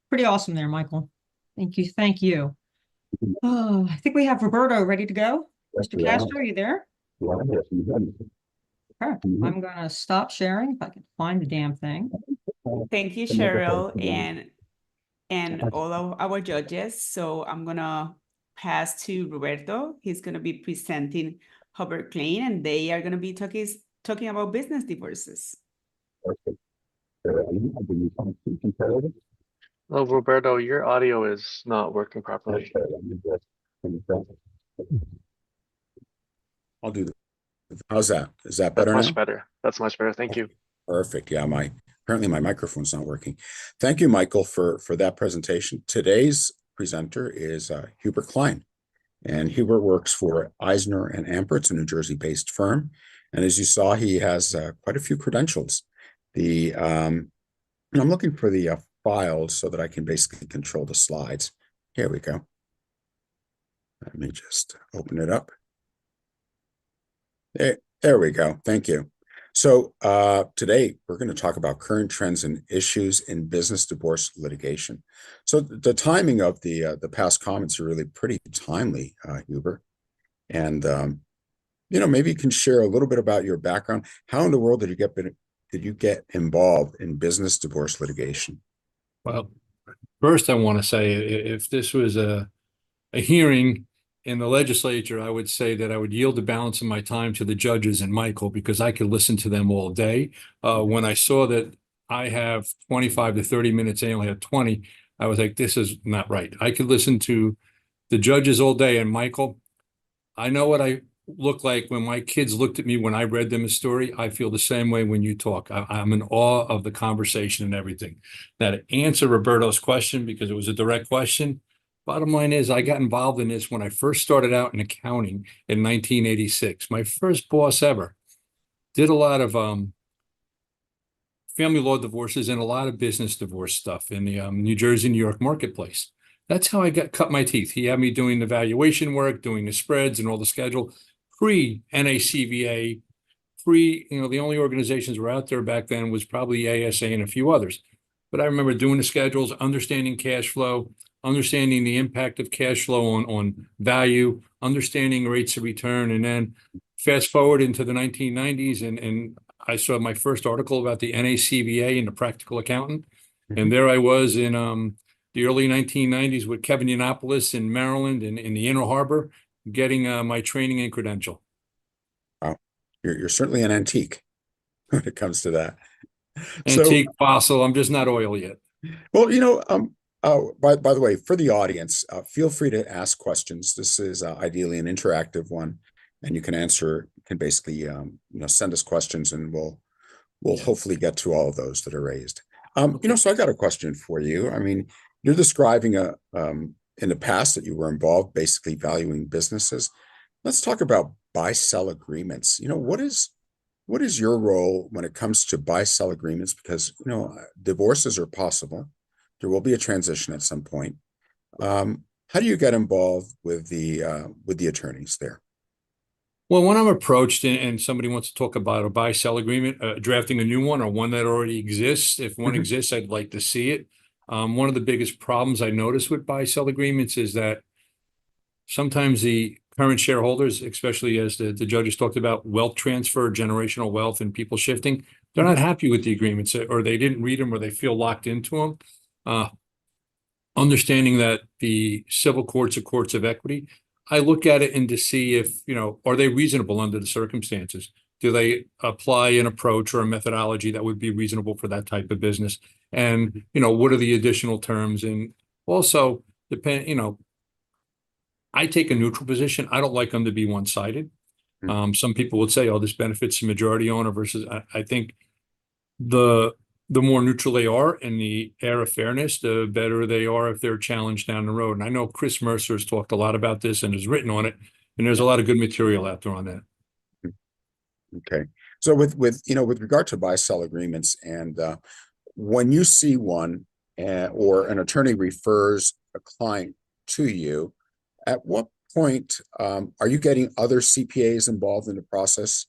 pretty awesome there, Michael. Thank you. Thank you. Oh, I think we have Roberto ready to go. Mr. Castro, are you there? Okay. I'm going to stop sharing if I can find the damn thing. Thank you, Cheryl, and all of our judges. So I'm gonna pass to Roberto. He's gonna be presenting Hubert Klein, and they are gonna be talking about business divorces. Oh, Roberto, your audio is not working properly. I'll do that. How's that? Is that better now? Much better. That's much better. Thank you. Perfect. Yeah, apparently my microphone's not working. Thank you, Michael, for that presentation. Today's presenter is Hubert Klein, and Hubert works for Eisner and Amper. It's a New Jersey-based firm, and as you saw, he has quite a few credentials. I'm looking for the files so that I can basically control the slides. Here we go. Let me just open it up. There we go. Thank you. So today we're going to talk about current trends and issues in business divorce litigation. So the timing of the past comments are really pretty timely, Hubert. And maybe you can share a little bit about your background. How in the world did you get involved in business divorce litigation? Well, first I want to say if this was a hearing in the legislature, I would say that I would yield the balance of my time to the judges and Michael, because I could listen to them all day. When I saw that I have 25 to 30 minutes, I only have 20, I was like, this is not right. I could listen to the judges all day. And Michael, I know what I look like when my kids looked at me when I read them a story. I feel the same way when you talk. I'm in awe of the conversation and everything. Now, to answer Roberto's question, because it was a direct question, bottom line is I got involved in this when I first started out in accounting in 1986. My first boss ever did a lot of family law divorces and a lot of business divorce stuff in the New Jersey, New York marketplace. That's how I cut my teeth. He had me doing the valuation work, doing the spreads and all the schedule, pre-NACVA, the only organizations were out there back then was probably ASA and a few others. But I remember doing the schedules, understanding cash flow, understanding the impact of cash flow on value, understanding rates of return, and then fast forward into the 1990s, and I saw my first article about the NACVA and the practical accountant, and there I was in the early 1990s with Kevin Yiannopoulos in Maryland and in the Inner Harbor, getting my training and credential. Wow, you're certainly an antique when it comes to that. Antique, fossil. I'm just not oil yet. Well, by the way, for the audience, feel free to ask questions. This is ideally an interactive one, and you can basically send us questions, and we'll hopefully get to all of those that are raised. So I got a question for you. I mean, you're describing in the past that you were involved basically valuing businesses. Let's talk about buy-sell agreements. What is your role when it comes to buy-sell agreements? Because divorces are possible. There will be a transition at some point. How do you get involved with the attorneys there? Well, when I'm approached and somebody wants to talk about a buy-sell agreement, drafting a new one or one that already exists, if one exists, I'd like to see it. One of the biggest problems I notice with buy-sell agreements is that sometimes the current shareholders, especially as the judges talked about wealth transfer, generational wealth, and people shifting, they're not happy with the agreements, or they didn't read them, or they feel locked into them. Understanding that the civil courts are courts of equity, I look at it and to see if, are they reasonable under the circumstances? Do they apply an approach or a methodology that would be reasonable for that type of business? And, what are the additional terms? And also, I take a neutral position. I don't like them to be one-sided. Some people would say, oh, this benefits the majority owner versus, I think the the more neutral they are in the air of fairness, the better they are if they're challenged down the road. And I know Chris Mercer has talked a lot about this and has written on it, and there's a lot of good material out there on that. Okay. So with regard to buy-sell agreements, and when you see one or an attorney refers a client to you, at what point are you getting other CPAs involved in the process?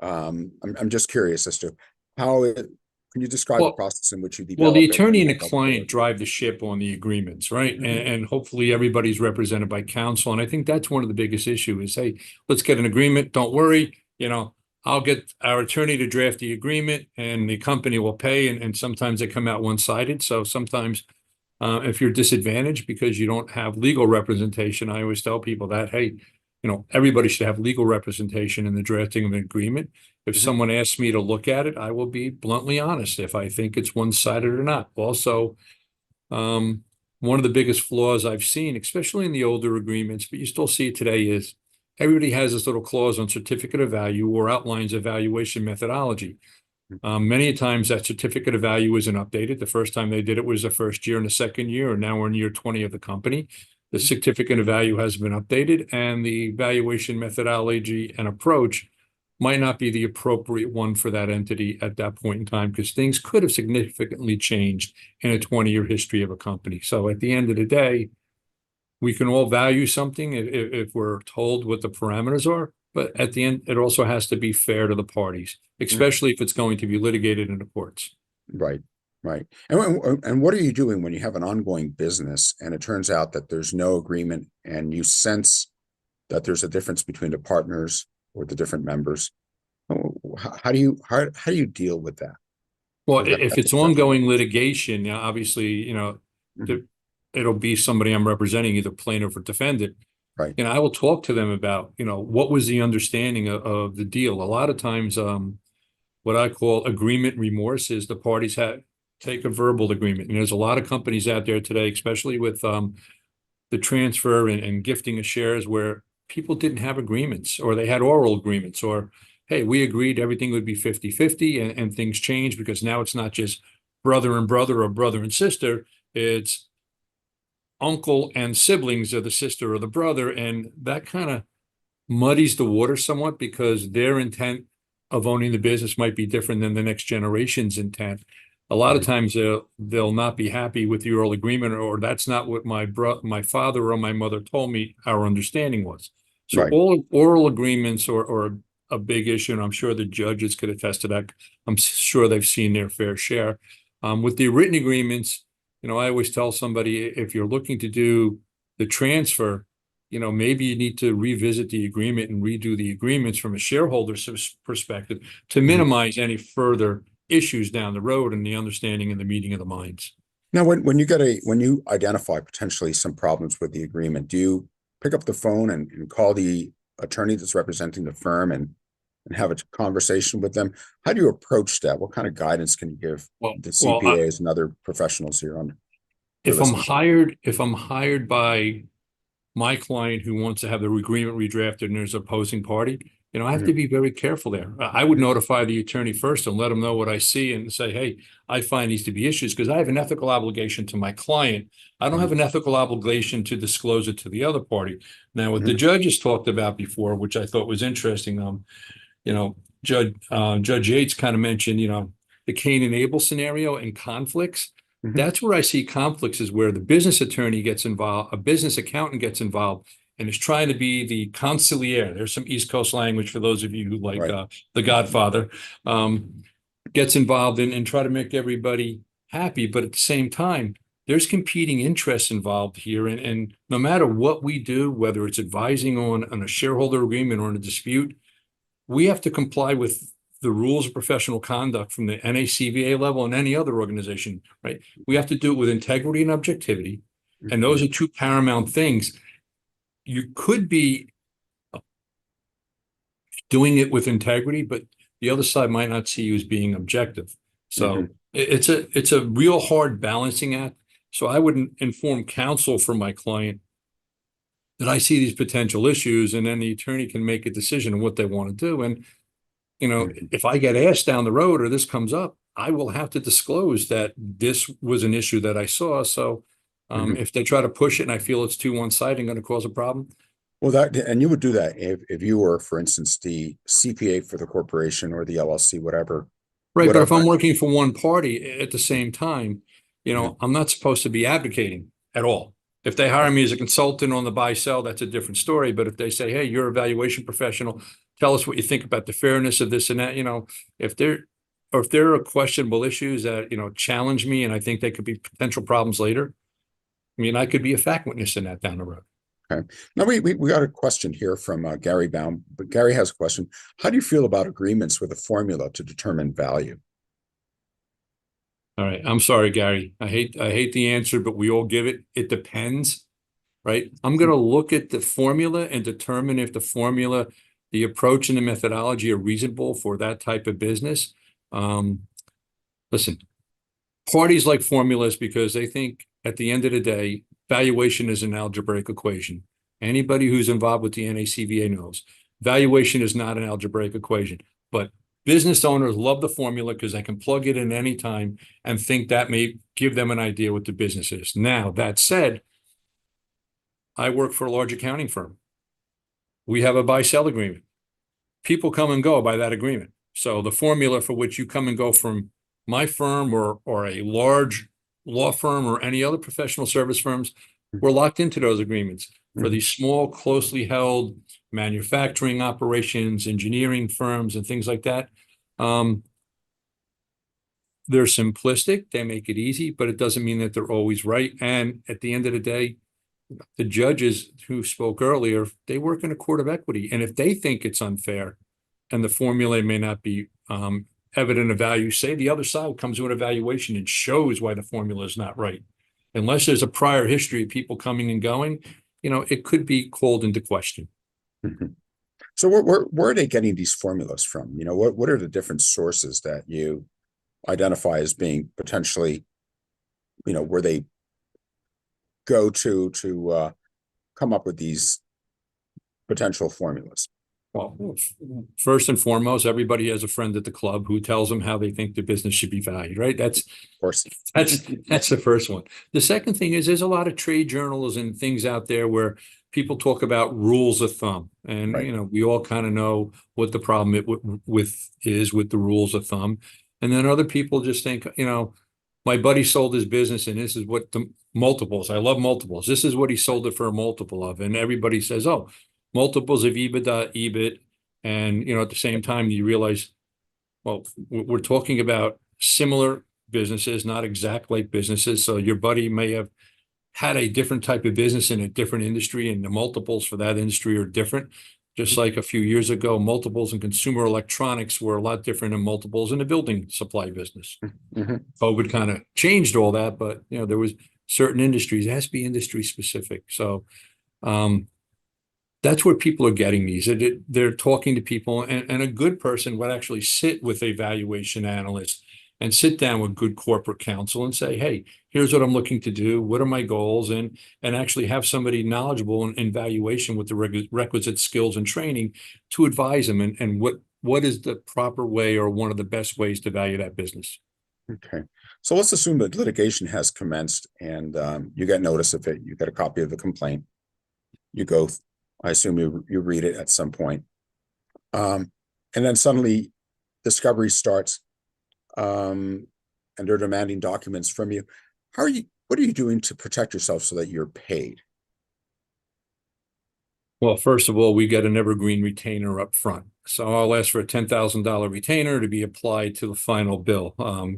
I'm just curious as to how can you describe the process in which you develop? Well, the attorney and the client drive the ship on the agreements, right? Mm-hmm. And hopefully everybody's represented by counsel. And I think that's one of the biggest issues is, hey, let's get an agreement. Don't worry. I'll get our attorney to draft the agreement and the company will pay. And sometimes they come out one-sided. So sometimes if you're disadvantaged because you don't have legal representation, I always tell people that, hey, everybody should have legal representation in the drafting of an agreement. If someone asks me to look at it, I will be bluntly honest if I think it's one-sided or not. Also, one of the biggest flaws I've seen, especially in the older agreements, but you still see it today, is everybody has this little clause on certificate of value or outlines a valuation methodology. Many times that certificate of value isn't updated. The first time they did it was the first year and the second year, and now we're in year 20 of the company. The certificate of value has been updated, and the valuation methodology and approach might not be the appropriate one for that entity at that point in time, because things could have significantly changed in a 20-year history of a company. So at the end of the day, we can all value something if we're told what the parameters are, but at the end, it also has to be fair to the parties, especially if it's going to be litigated in the courts. Right. Right. And what are you doing when you have an ongoing business and it turns out that there's no agreement and you sense that there's a difference between the partners or the different members? How do you deal with that? Well, if it's ongoing litigation, obviously, it'll be somebody I'm representing, either plaintiff or defendant. Right. I will talk to them about, what was the understanding of the deal. A lot of times, what I call agreement remorse is the parties take a verbal agreement. And there's a lot of companies out there today, especially with the transfer and gifting of shares, where people didn't have agreements, or they had oral agreements, or, hey, we agreed everything would be 50-50, and things change because now it's not just brother and brother or brother and sister. It's uncle and siblings of the sister or the brother. And that kind of muddies the water somewhat because their intent of owning the business might be different than the next generation's intent. A lot of times they'll not be happy with the oral agreement, or that's not what my father or my mother told me our understanding was. So all oral agreements are a big issue, and I'm sure the judges could attest to that. I'm sure they've seen their fair share. With the written agreements, I always tell somebody, if you're looking to do the transfer, maybe you need to revisit the agreement and redo the agreements from a shareholder's perspective to minimize any further issues down the road and the understanding and the meeting of the minds. Now, when you identify potentially some problems with the agreement, do you pick up the phone and call the attorney that's representing the firm and have a conversation with them? How do you approach that? What kind of guidance can you give the CPAs and other professionals here on? If I'm hired by my client who wants to have the agreement redrafted and there's an opposing party, I have to be very careful there. I would notify the attorney first and let them know what I see and say, hey, I find these to be issues, because I have an ethical obligation to my client. I don't have an ethical obligation to disclose it to the other party. Now, what the judges talked about before, which I thought was interesting, Judge Yates kind of mentioned, the Cain and Abel scenario and conflicts. That's where I see conflicts, is where the business attorney gets involved, a business accountant gets involved, and is trying to be the conciliere. There's some East Coast language for those of you who like The Godfather, gets involved and try to make everybody happy. But at the same time, there's competing interests involved here. And no matter what we do, whether it's advising on a shareholder agreement or on a dispute, we have to comply with the rules of professional conduct from the NACVA level and any other organization, right? We have to do it with integrity and objectivity. And those are two paramount things. You could be doing it with integrity, but the other side might not see you as being objective. So it's a real hard balancing act. So I would inform counsel for my client that I see these potential issues, and then the attorney can make a decision on what they want to do. And, if I get asked down the road or this comes up, I will have to disclose that this was an issue that I saw. So if they try to push it and I feel it's too one-sided and going to cause a problem. Well, and you would do that if you were, for instance, the CPA for the corporation or the LLC, whatever. Right, but if I'm working for one party at the same time, you know, I'm not supposed to be advocating at all. If they hire me as a consultant on the buy-sell, that's a different story. But if they say, hey, you're a valuation professional, tell us what you think about the fairness of this and that, you know, if there are questionable issues that, you know, challenge me and I think they could be potential problems later, I mean, I could be a fact witness in that down the road. Okay. Now we got a question here from Gary Baum, but Gary has a question. How do you feel about agreements with a formula to determine value? All right. I'm sorry, Gary. I hate the answer, but we all give it. It depends, right? I'm going to look at the formula and determine if the formula, the approach and the methodology are reasonable for that type of business. Listen, parties like formulas because they think at the end of the day, valuation is an algebraic equation. Anybody who's involved with the NACVA knows valuation is not an algebraic equation, but business owners love the formula because they can plug it in any time and think that may give them an idea what the business is. Now, that said, I work for a large accounting firm. We have a buy-sell agreement. People come and go by that agreement. So the formula for which you come and go from my firm or a large law firm or any other professional service firms, we're locked into those agreements. For these small, closely held manufacturing operations, engineering firms, and things like that, they're simplistic. They make it easy, but it doesn't mean that they're always right. And at the end of the day, the judges who spoke earlier, they work in a court of equity. And if they think it's unfair and the formula may not be evident of value, say the other side comes with an evaluation and shows why the formula is not right. Unless there's a prior history of people coming and going, you know, it could be called into question. So where are they getting these formulas from? You know, what are the different sources that you identify as being potentially, you know, where they go to come up with these potential formulas? Well, first and foremost, everybody has a friend at the club who tells them how they think the business should be valued, right? That's, of course, that's the first one. The second thing is there's a lot of trade journals and things out there where people talk about rules of thumb. And, you know, we all kind of know what the problem is with the rules of thumb. And then other people just think, you know, my buddy sold his business and this is what the multiples, I love multiples. This is what he sold it for a multiple of. And everybody says, oh, multiples of EBITDA, EBIT. And, you know, at the same time, you realize, well, we're talking about similar businesses, not exact like businesses. So your buddy may have had a different type of business in a different industry and the multiples for that industry are different. Just like a few years ago, multiples in consumer electronics were a lot different than multiples in the building supply business. COVID kind of changed all that, but, you know, there was certain industries, it has to be industry specific. So, that's where people are getting these. They're talking to people, and a good person would actually sit with a valuation analyst and sit down with good corporate counsel and say, hey, here's what I'm looking to do. What are my goals? And actually have somebody knowledgeable in valuation with the requisite skills and training to advise them and what is the proper way or one of the best ways to value that business. Okay. So let's assume that litigation has commenced and you get notice of it. You get a copy of the complaint. You go, I assume you read it at some point. And then suddenly discovery starts and they're demanding documents from you. What are you doing to protect yourself so that you're paid? Well, first of all, we get an evergreen retainer up front. So I'll ask for a $10,000 retainer to be applied to the final bill.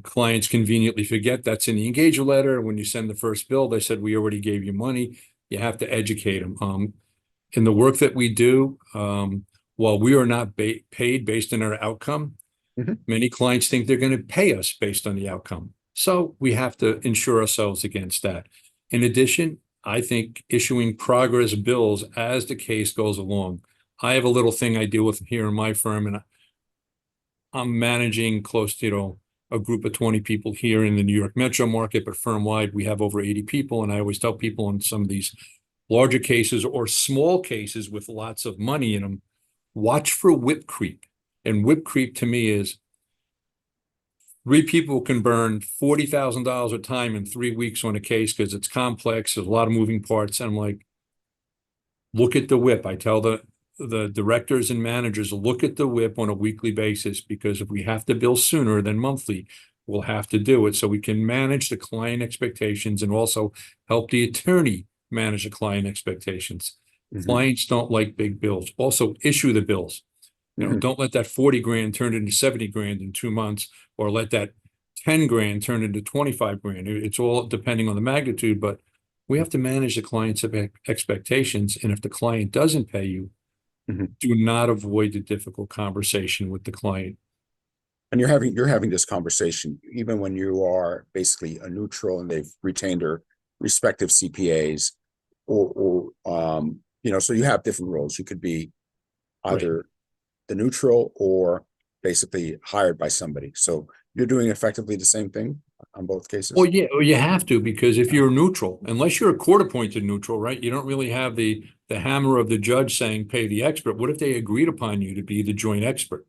Clients conveniently forget that's in the engager letter. When you send the first bill, they said, we already gave you money. You have to educate them. In the work that we do, while we are not paid based on our outcome, many clients think they're going to pay us based on the outcome. So we have to insure ourselves against that. In addition, I think issuing progress bills as the case goes along. I have a little thing I deal with here in my firm, and I'm managing close to, you know, a group of 20 people here in the New York metro market, but firm-wide, we have over 80 people. And I always tell people in some of these larger cases or small cases with lots of money in them, watch for whip creep. And whip creep to me is three people can burn $40,000 of time in 3 weeks on a case because it's complex. There's a lot of moving parts. And I'm like, look at the whip. I tell the directors and managers, look at the whip on a weekly basis, because if we have to bill sooner than monthly, we'll have to do it so we can manage the client expectations and also help the attorney manage the client expectations. Clients don't like big bills. Also, issue the bills. You know, don't let that 40 grand turn into 70 grand in 2 months, or let that 10 grand turn into 25 grand. It's all depending on the magnitude, but we have to manage the client's expectations. And if the client doesn't pay you, do not avoid the difficult conversation with the client. And you're having this conversation even when you are basically a neutral and they've retained their respective CPAs, or you know, so you have different roles. You could be either the neutral or basically hired by somebody. So you're doing effectively the same thing on both cases? Well, yeah, you have to, because if you're neutral, unless you're a court-appointed neutral, right, you don't really have the hammer of the judge saying pay the expert. What if they agreed upon you to be the joint expert?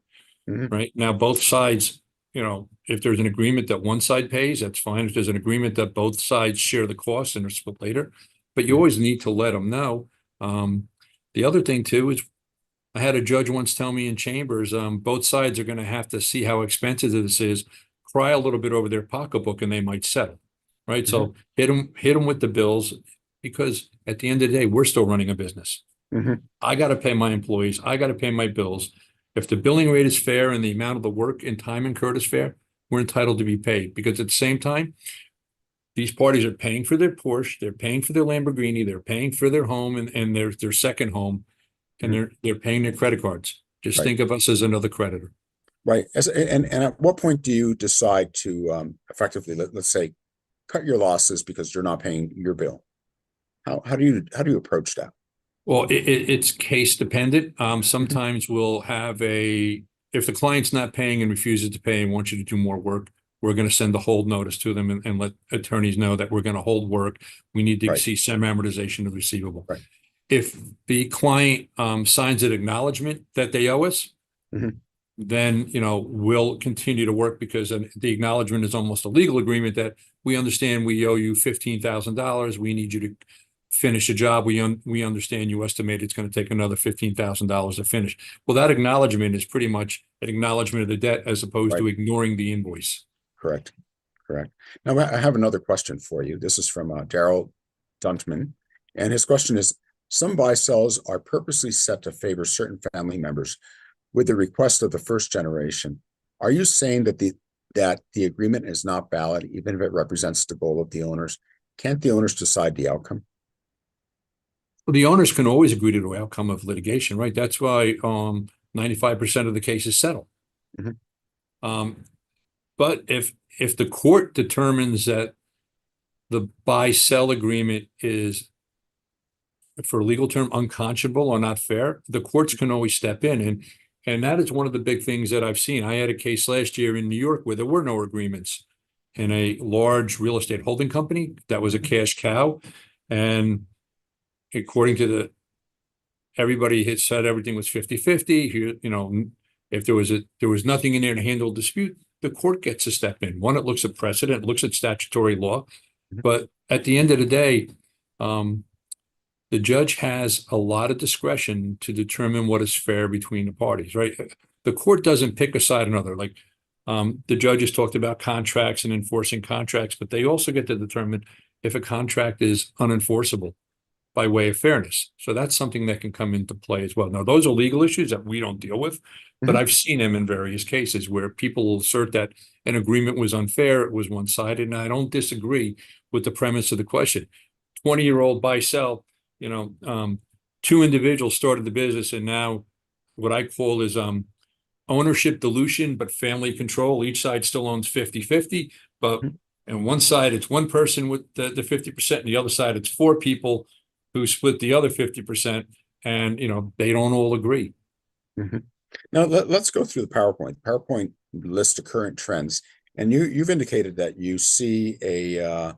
Right now, both sides, you know, if there's an agreement that one side pays, that's fine. If there's an agreement that both sides share the costs and are split later, but you always need to let them know. The other thing too is, I had a judge once tell me in chambers, both sides are going to have to see how expensive this is, cry a little bit over their pocketbook, and they might settle. Right. So hit them with the bills, because at the end of the day, we're still running a business. I got to pay my employees. I got to pay my bills. If the billing rate is fair and the amount of the work and time incurred is fair, we're entitled to be paid. Because at the same time, these parties are paying for their Porsche, they're paying for their Lamborghini, they're paying for their home and their second home, and they're paying their credit cards. Just think of us as another creditor. Right. And at what point do you decide to effectively, let's say, cut your losses because you're not paying your bill? How do you approach that? Well, it's case dependent. Sometimes we'll have if the client's not paying and refuses to pay and wants you to do more work, we're going to send a hold notice to them and let attorneys know that we're going to hold work. We need to see some amortization of the receivable. If the client signs an acknowledgement that they owe us, then, you know, we'll continue to work, because the acknowledgement is almost a legal agreement that we understand we owe you $15,000. We need you to finish a job. We understand you estimate it's going to take another $15,000 to finish. Well, that acknowledgement is pretty much an acknowledgement of the debt as opposed to ignoring the invoice. Correct. Now, I have another question for you. This is from Darrell Duntman. And his question is, some buy-sells are purposely set to favor certain family members with the request of the first generation. Are you saying that the agreement is not valid, even if it represents the goal of the owners? Can't the owners decide the outcome? Well, the owners can always agree to the outcome of litigation, right? That's why 95% of the cases settle. But if the court determines that the buy-sell agreement is, for a legal term, unconscionable or not fair, the courts can always step in. And that is one of the big things that I've seen. I had a case last year in New York where there were no agreements in a large real estate holding company that was a cash cow. And according to everybody had said everything was 50-50. You know, if there was nothing in there to handle dispute, the court gets to step in. One, it looks at precedent, looks at statutory law. But at the end of the day, the judge has a lot of discretion to determine what is fair between the parties, right? The court doesn't pick a side or another. Like the judges talked about contracts and enforcing contracts, but they also get to determine if a contract is unenforceable by way of fairness. So that's something that can come into play as well. Now, those are legal issues that we don't deal with, but I've seen them in various cases where people will assert that an agreement was unfair, it was one-sided, and I don't disagree with the premise of the question. 20-year-old buy-sell, you know, two individuals started the business, and now what I call is ownership dilution, but family control. Each side still owns 50-50, but on one side, it's one person with the 50%, and the other side, it's four people who split the other 50%, and, you know, they don't all agree. Now, let's go through the PowerPoint. PowerPoint lists the current trends, and you've indicated that you see a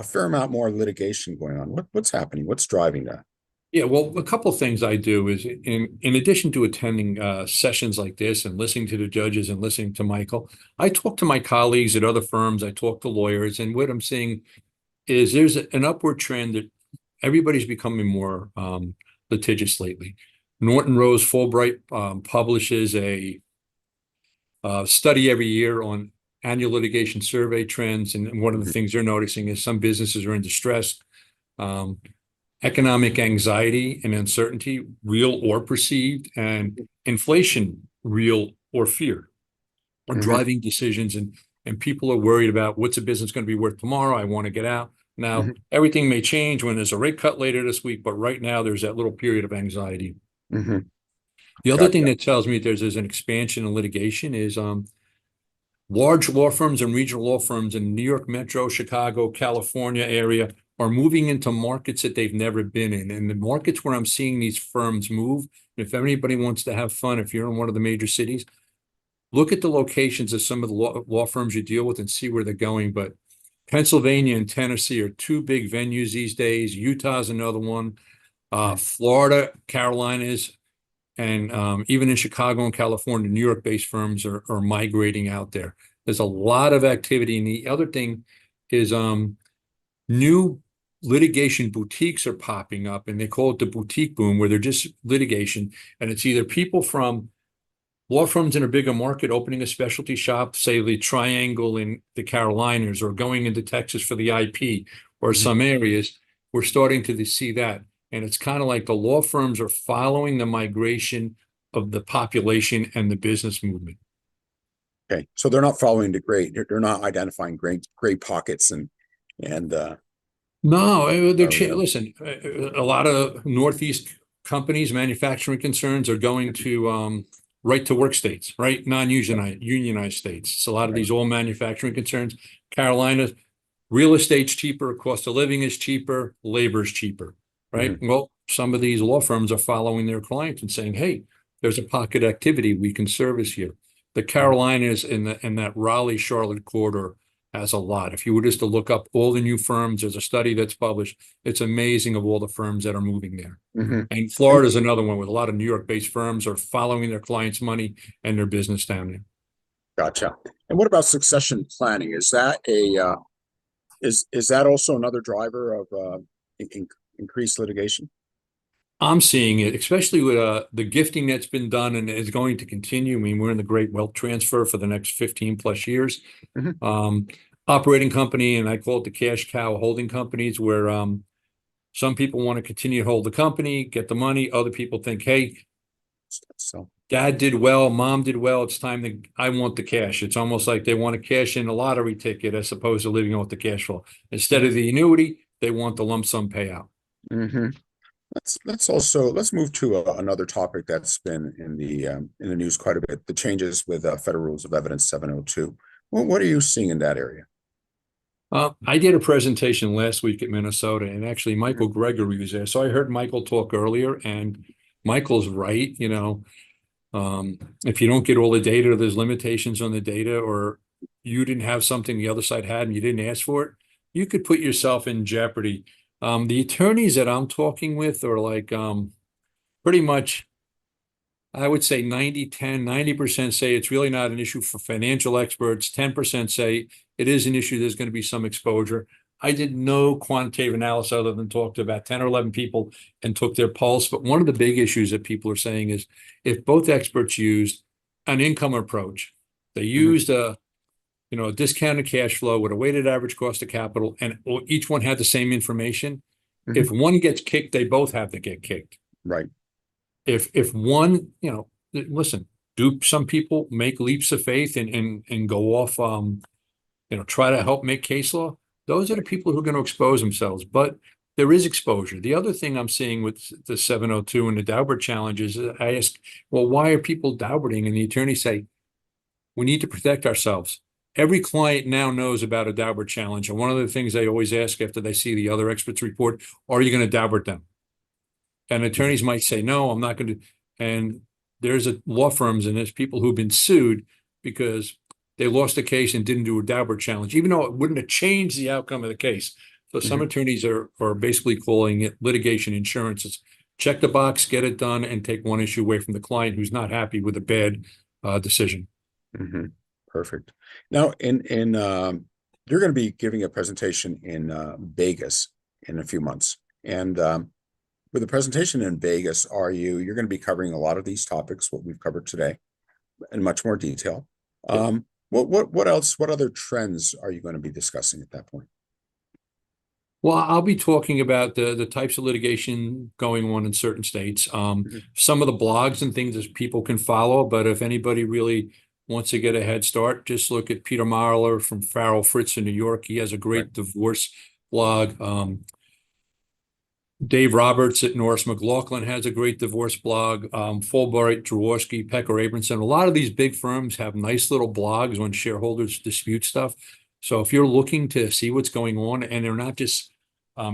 fair amount more litigation going on. What's happening? What's driving that? Yeah, well, a couple of things I do is in addition to attending sessions like this and listening to the judges and listening to Michael, I talk to my colleagues at other firms, I talk to lawyers, and what I'm seeing is there's an upward trend that everybody's becoming more litigious lately. Norton Rose Fulbright publishes a study every year on annual litigation survey trends, and one of the things they're noticing is some businesses are in distress. Economic anxiety and uncertainty, real or perceived, and inflation, real or feared, are driving decisions, and people are worried about what's a business going to be worth tomorrow. I want to get out. Now, everything may change when there's a rate cut later this week, but right now there's that little period of anxiety. The other thing that tells me there's an expansion in litigation is large law firms and regional law firms in New York Metro, Chicago, California area are moving into markets that they've never been in. And the markets where I'm seeing these firms move, if anybody wants to have fun, if you're in one of the major cities, look at the locations of some of the law firms you deal with and see where they're going. But Pennsylvania and Tennessee are two big venues these days. Utah's another one. Florida, Carolinas, and even in Chicago and California, New York-based firms are migrating out there. There's a lot of activity. And the other thing is new litigation boutiques are popping up, and they call it the boutique boom, where they're just litigation. And it's either people from law firms in a bigger market opening a specialty shop, say the Triangle in the Carolinas, or going into Texas for the IP, or some areas. We're starting to see that. And it's kind of like the law firms are following the migration of the population and the business movement. Okay, so they're not following the great. They're not identifying gray pockets and no, listen. A lot of Northeast companies, manufacturing concerns, are going to right to work states, right? Non-unionized states. It's a lot of these all manufacturing concerns. Carolina, real estate's cheaper, cost of living is cheaper, labor's cheaper, right? Well, some of these law firms are following their clients and saying, hey, there's a pocket activity we can service here. The Carolinas in that Raleigh, Charlotte corridor has a lot. If you were just to look up all the new firms, there's a study that's published. It's amazing of all the firms that are moving there. And Florida is another one with a lot of New York-based firms are following their clients' money and their business down there. Gotcha. And what about succession planning? Is that is that also another driver of increased litigation? I'm seeing it, especially with the gifting that's been done and is going to continue. I mean, we're in the great wealth transfer for the next 15 plus years. Operating company, and I call it the cash cow holding companies, where some people want to continue to hold the company, get the money. Other people think, hey, dad did well, mom did well. It's time I want the cash. It's almost like they want to cash in a lottery ticket as opposed to living on with the cash flow. Instead of the annuity, they want the lump sum payout. Let's move to another topic that's been in the news quite a bit. The changes with Federal Rules of Evidence 702. Well, what are you seeing in that area? I did a presentation last week at Minnesota, and actually Michael Gregory was there. So I heard Michael talk earlier, and Michael's right. You know, if you don't get all the data, or there's limitations on the data, or you didn't have something the other side had and you didn't ask for it, you could put yourself in jeopardy. The attorneys that I'm talking with are like pretty much, I would say 90-10, 90% say it's really not an issue for financial experts. 10% say it is an issue. There's going to be some exposure. I did no quantitative analysis other than talk to about 10 or 11 people and took their pulse. But one of the big issues that people are saying is if both experts used an income approach, they used a discounted cash flow with a weighted average cost of capital, and each one had the same information. If one gets kicked, they both have to get kicked. Right. If one, listen, do some people make leaps of faith and go off, try to help make case law? Those are the people who are going to expose themselves, but there is exposure. The other thing I'm seeing with the 702 and the Daubert challenge is I ask, well, why are people Dauberting? And the attorneys say, we need to protect ourselves. Every client now knows about a Daubert challenge. And one of the things they always ask after they see the other experts report, are you going to Daubert them? And attorneys might say, no, I'm not going to. And there's law firms and there's people who've been sued because they lost a case and didn't do a Daubert challenge, even though it wouldn't have changed the outcome of the case. So some attorneys are basically calling it litigation insurance. check the box, get it done, and take one issue away from the client who's not happy with a bad decision. Perfect. Now, you're going to be giving a presentation in Vegas in a few months, and with the presentation in Vegas, you're going to be covering a lot of these topics, what we've covered today, in much more detail. What else? What other trends are you going to be discussing at that point? Well, I'll be talking about the types of litigation going on in certain states. Some of the blogs and things that people can follow, but if anybody really wants to get a head start, just look at Peter Marler from Farrell Fritz in New York. He has a great divorce blog. Dave Roberts at Norris McLaughlin has a great divorce blog. Fulbright, Jaworski, Pecker Abramson. A lot of these big firms have nice little blogs when shareholders dispute stuff. So if you're looking to see what's going on, and they're not just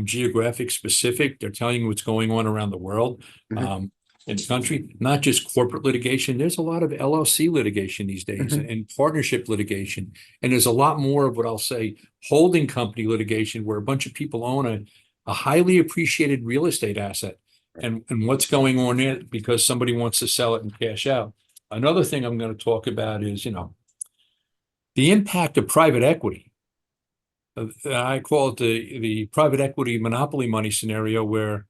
geographic specific, they're telling you what's going on around the world, in the country, not just corporate litigation. There's a lot of LLC litigation these days and partnership litigation. And there's a lot more of what I'll say holding company litigation where a bunch of people own a highly appreciated real estate asset and what's going on there because somebody wants to sell it and cash out. Another thing I'm going to talk about is, the impact of private equity. I call it the private equity monopoly money scenario where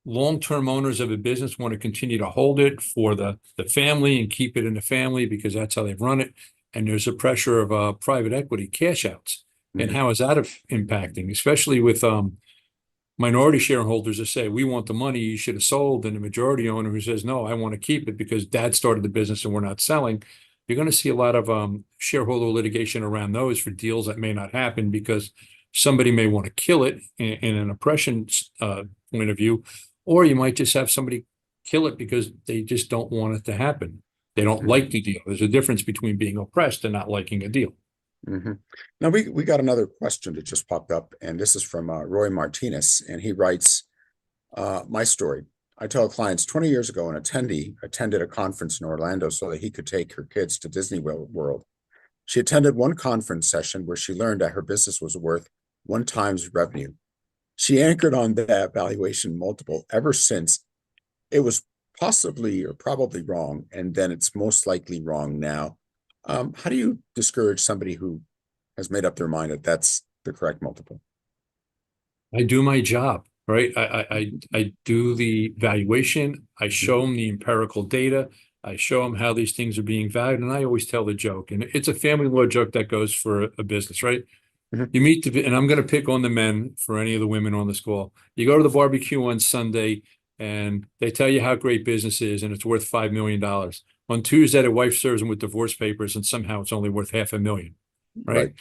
long-term owners of a business want to continue to hold it for the family and keep it in the family because that's how they've run it. And there's a pressure of private equity cash outs. And how is that impacting, especially with minority shareholders that say, we want the money, you should have sold, and the majority owner who says, no, I want to keep it because dad started the business and we're not selling. You're going to see a lot of shareholder litigation around those for deals that may not happen because somebody may want to kill it in an oppression point of view, or you might just have somebody kill it because they just don't want it to happen. They don't like the deal. There's a difference between being oppressed and not liking a deal. Now, we got another question that just popped up, and this is from Roy Martinez, and he writes, my story. I tell clients 20 years ago, an attendee attended a conference in Orlando so that he could take her kids to Disney World. She attended one conference session where she learned that her business was worth 1 times revenue. She anchored on that valuation multiple ever since. It was possibly or probably wrong, and then it's most likely wrong now. How do you discourage somebody who has made up their mind that that's the correct multiple? I do my job, right? I do the valuation. I show them the empirical data. I show them how these things are being valued. And I always tell the joke. And it's a family law joke that goes for a business, right? You meet and I'm going to pick on the men for any of the women on this call. You go to the barbecue on Sunday and they tell you how great business is and it's worth $5 million. On Tuesday, the wife serves them with divorce papers and somehow it's only worth $500,000, right?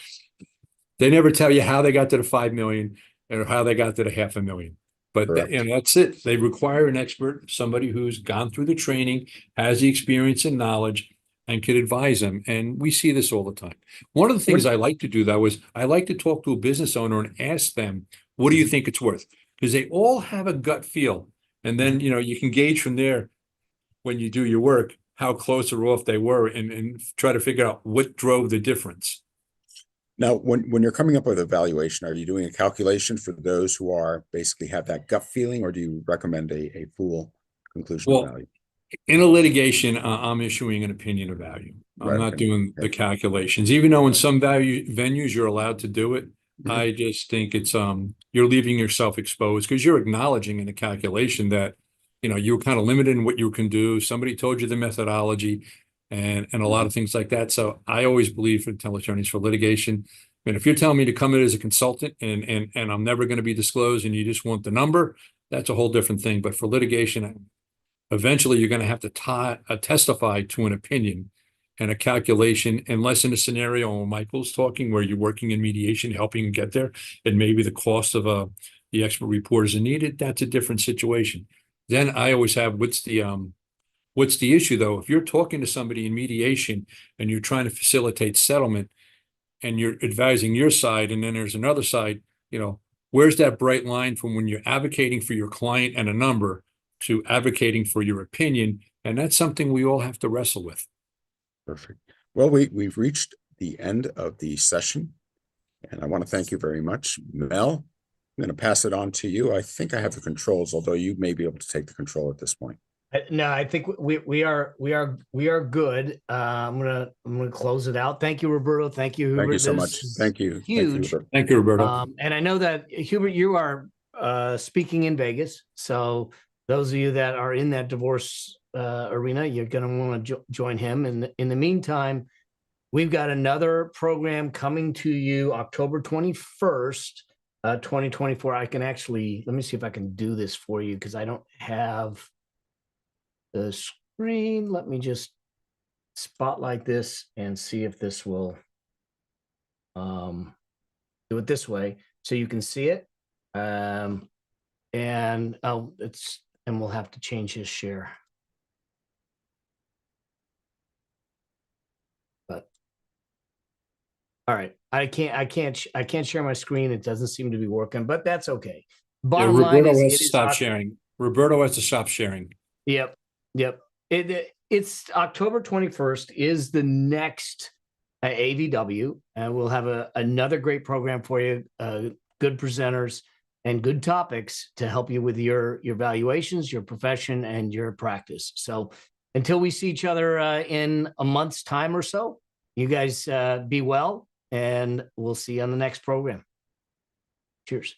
They never tell you how they got to the 5 million or how they got to the $500,000. But that's it. They require an expert, somebody who's gone through the training, has the experience and knowledge, and could advise them. And we see this all the time. One of the things I like to do, though, is I like to talk to a business owner and ask them, what do you think it's worth? Because they all have a gut feel. And then, you can gauge from there when you do your work, how close or off they were and try to figure out what drove the difference. Now, when you're coming up with a valuation, are you doing a calculation for those who are basically have that gut feeling, or do you recommend a full conclusion of value? In a litigation, I'm issuing an opinion of value. I'm not doing the calculations, even though in some venues you're allowed to do it. I just think it's you're leaving yourself exposed because you're acknowledging in the calculation that you were kind of limited in what you can do. Somebody told you the methodology. And a lot of things like that. So I always believe in tell attorneys for litigation. And if you're telling me to come in as a consultant and I'm never going to be disclosed and you just want the number, that's a whole different thing. But for litigation, eventually you're going to have to testify to an opinion and a calculation, unless in a scenario where Michael's talking, where you're working in mediation, helping get there, and maybe the cost of the expert report is needed. That's a different situation. Then I always have what's the issue, though? If you're talking to somebody in mediation and you're trying to facilitate settlement and you're advising your side and then there's another side, where's that bright line from when you're advocating for your client and a number to advocating for your opinion? And that's something we all have to wrestle with. Perfect. Well, we've reached the end of the session, and I want to thank you very much, Mel, I'm going to pass it on to you. I think I have the controls, although you may be able to take the control at this point. No, I think we are good. I'm gonna close it out. Thank you, Roberto. Thank you, Hubert. Thank you so This much. is Thank you. huge. Thank you, Roberto. And I know that Hubert, you are speaking in Vegas. So those of you that are in that divorce arena, you're going to want to join him. And in the meantime, we've got another program coming to you October 21st, 2024. I can actually, let me see if I can do this for you because I don't have the screen. Let me just spotlight this and see if this will do it this way so you can see it. And we'll have to change his share. But all right, I can't share my screen. It doesn't seem to be working, but that's okay. Bottom line is, has to stop sharing. Roberto has to stop sharing. Yep. It's October 21st is the next AVW, and we'll have another great program for you. Good presenters and good topics to help you with your valuations, your profession, and your practice. So until we see each other in a month's time or so, you guys be well, and we'll see you on the next program. Cheers.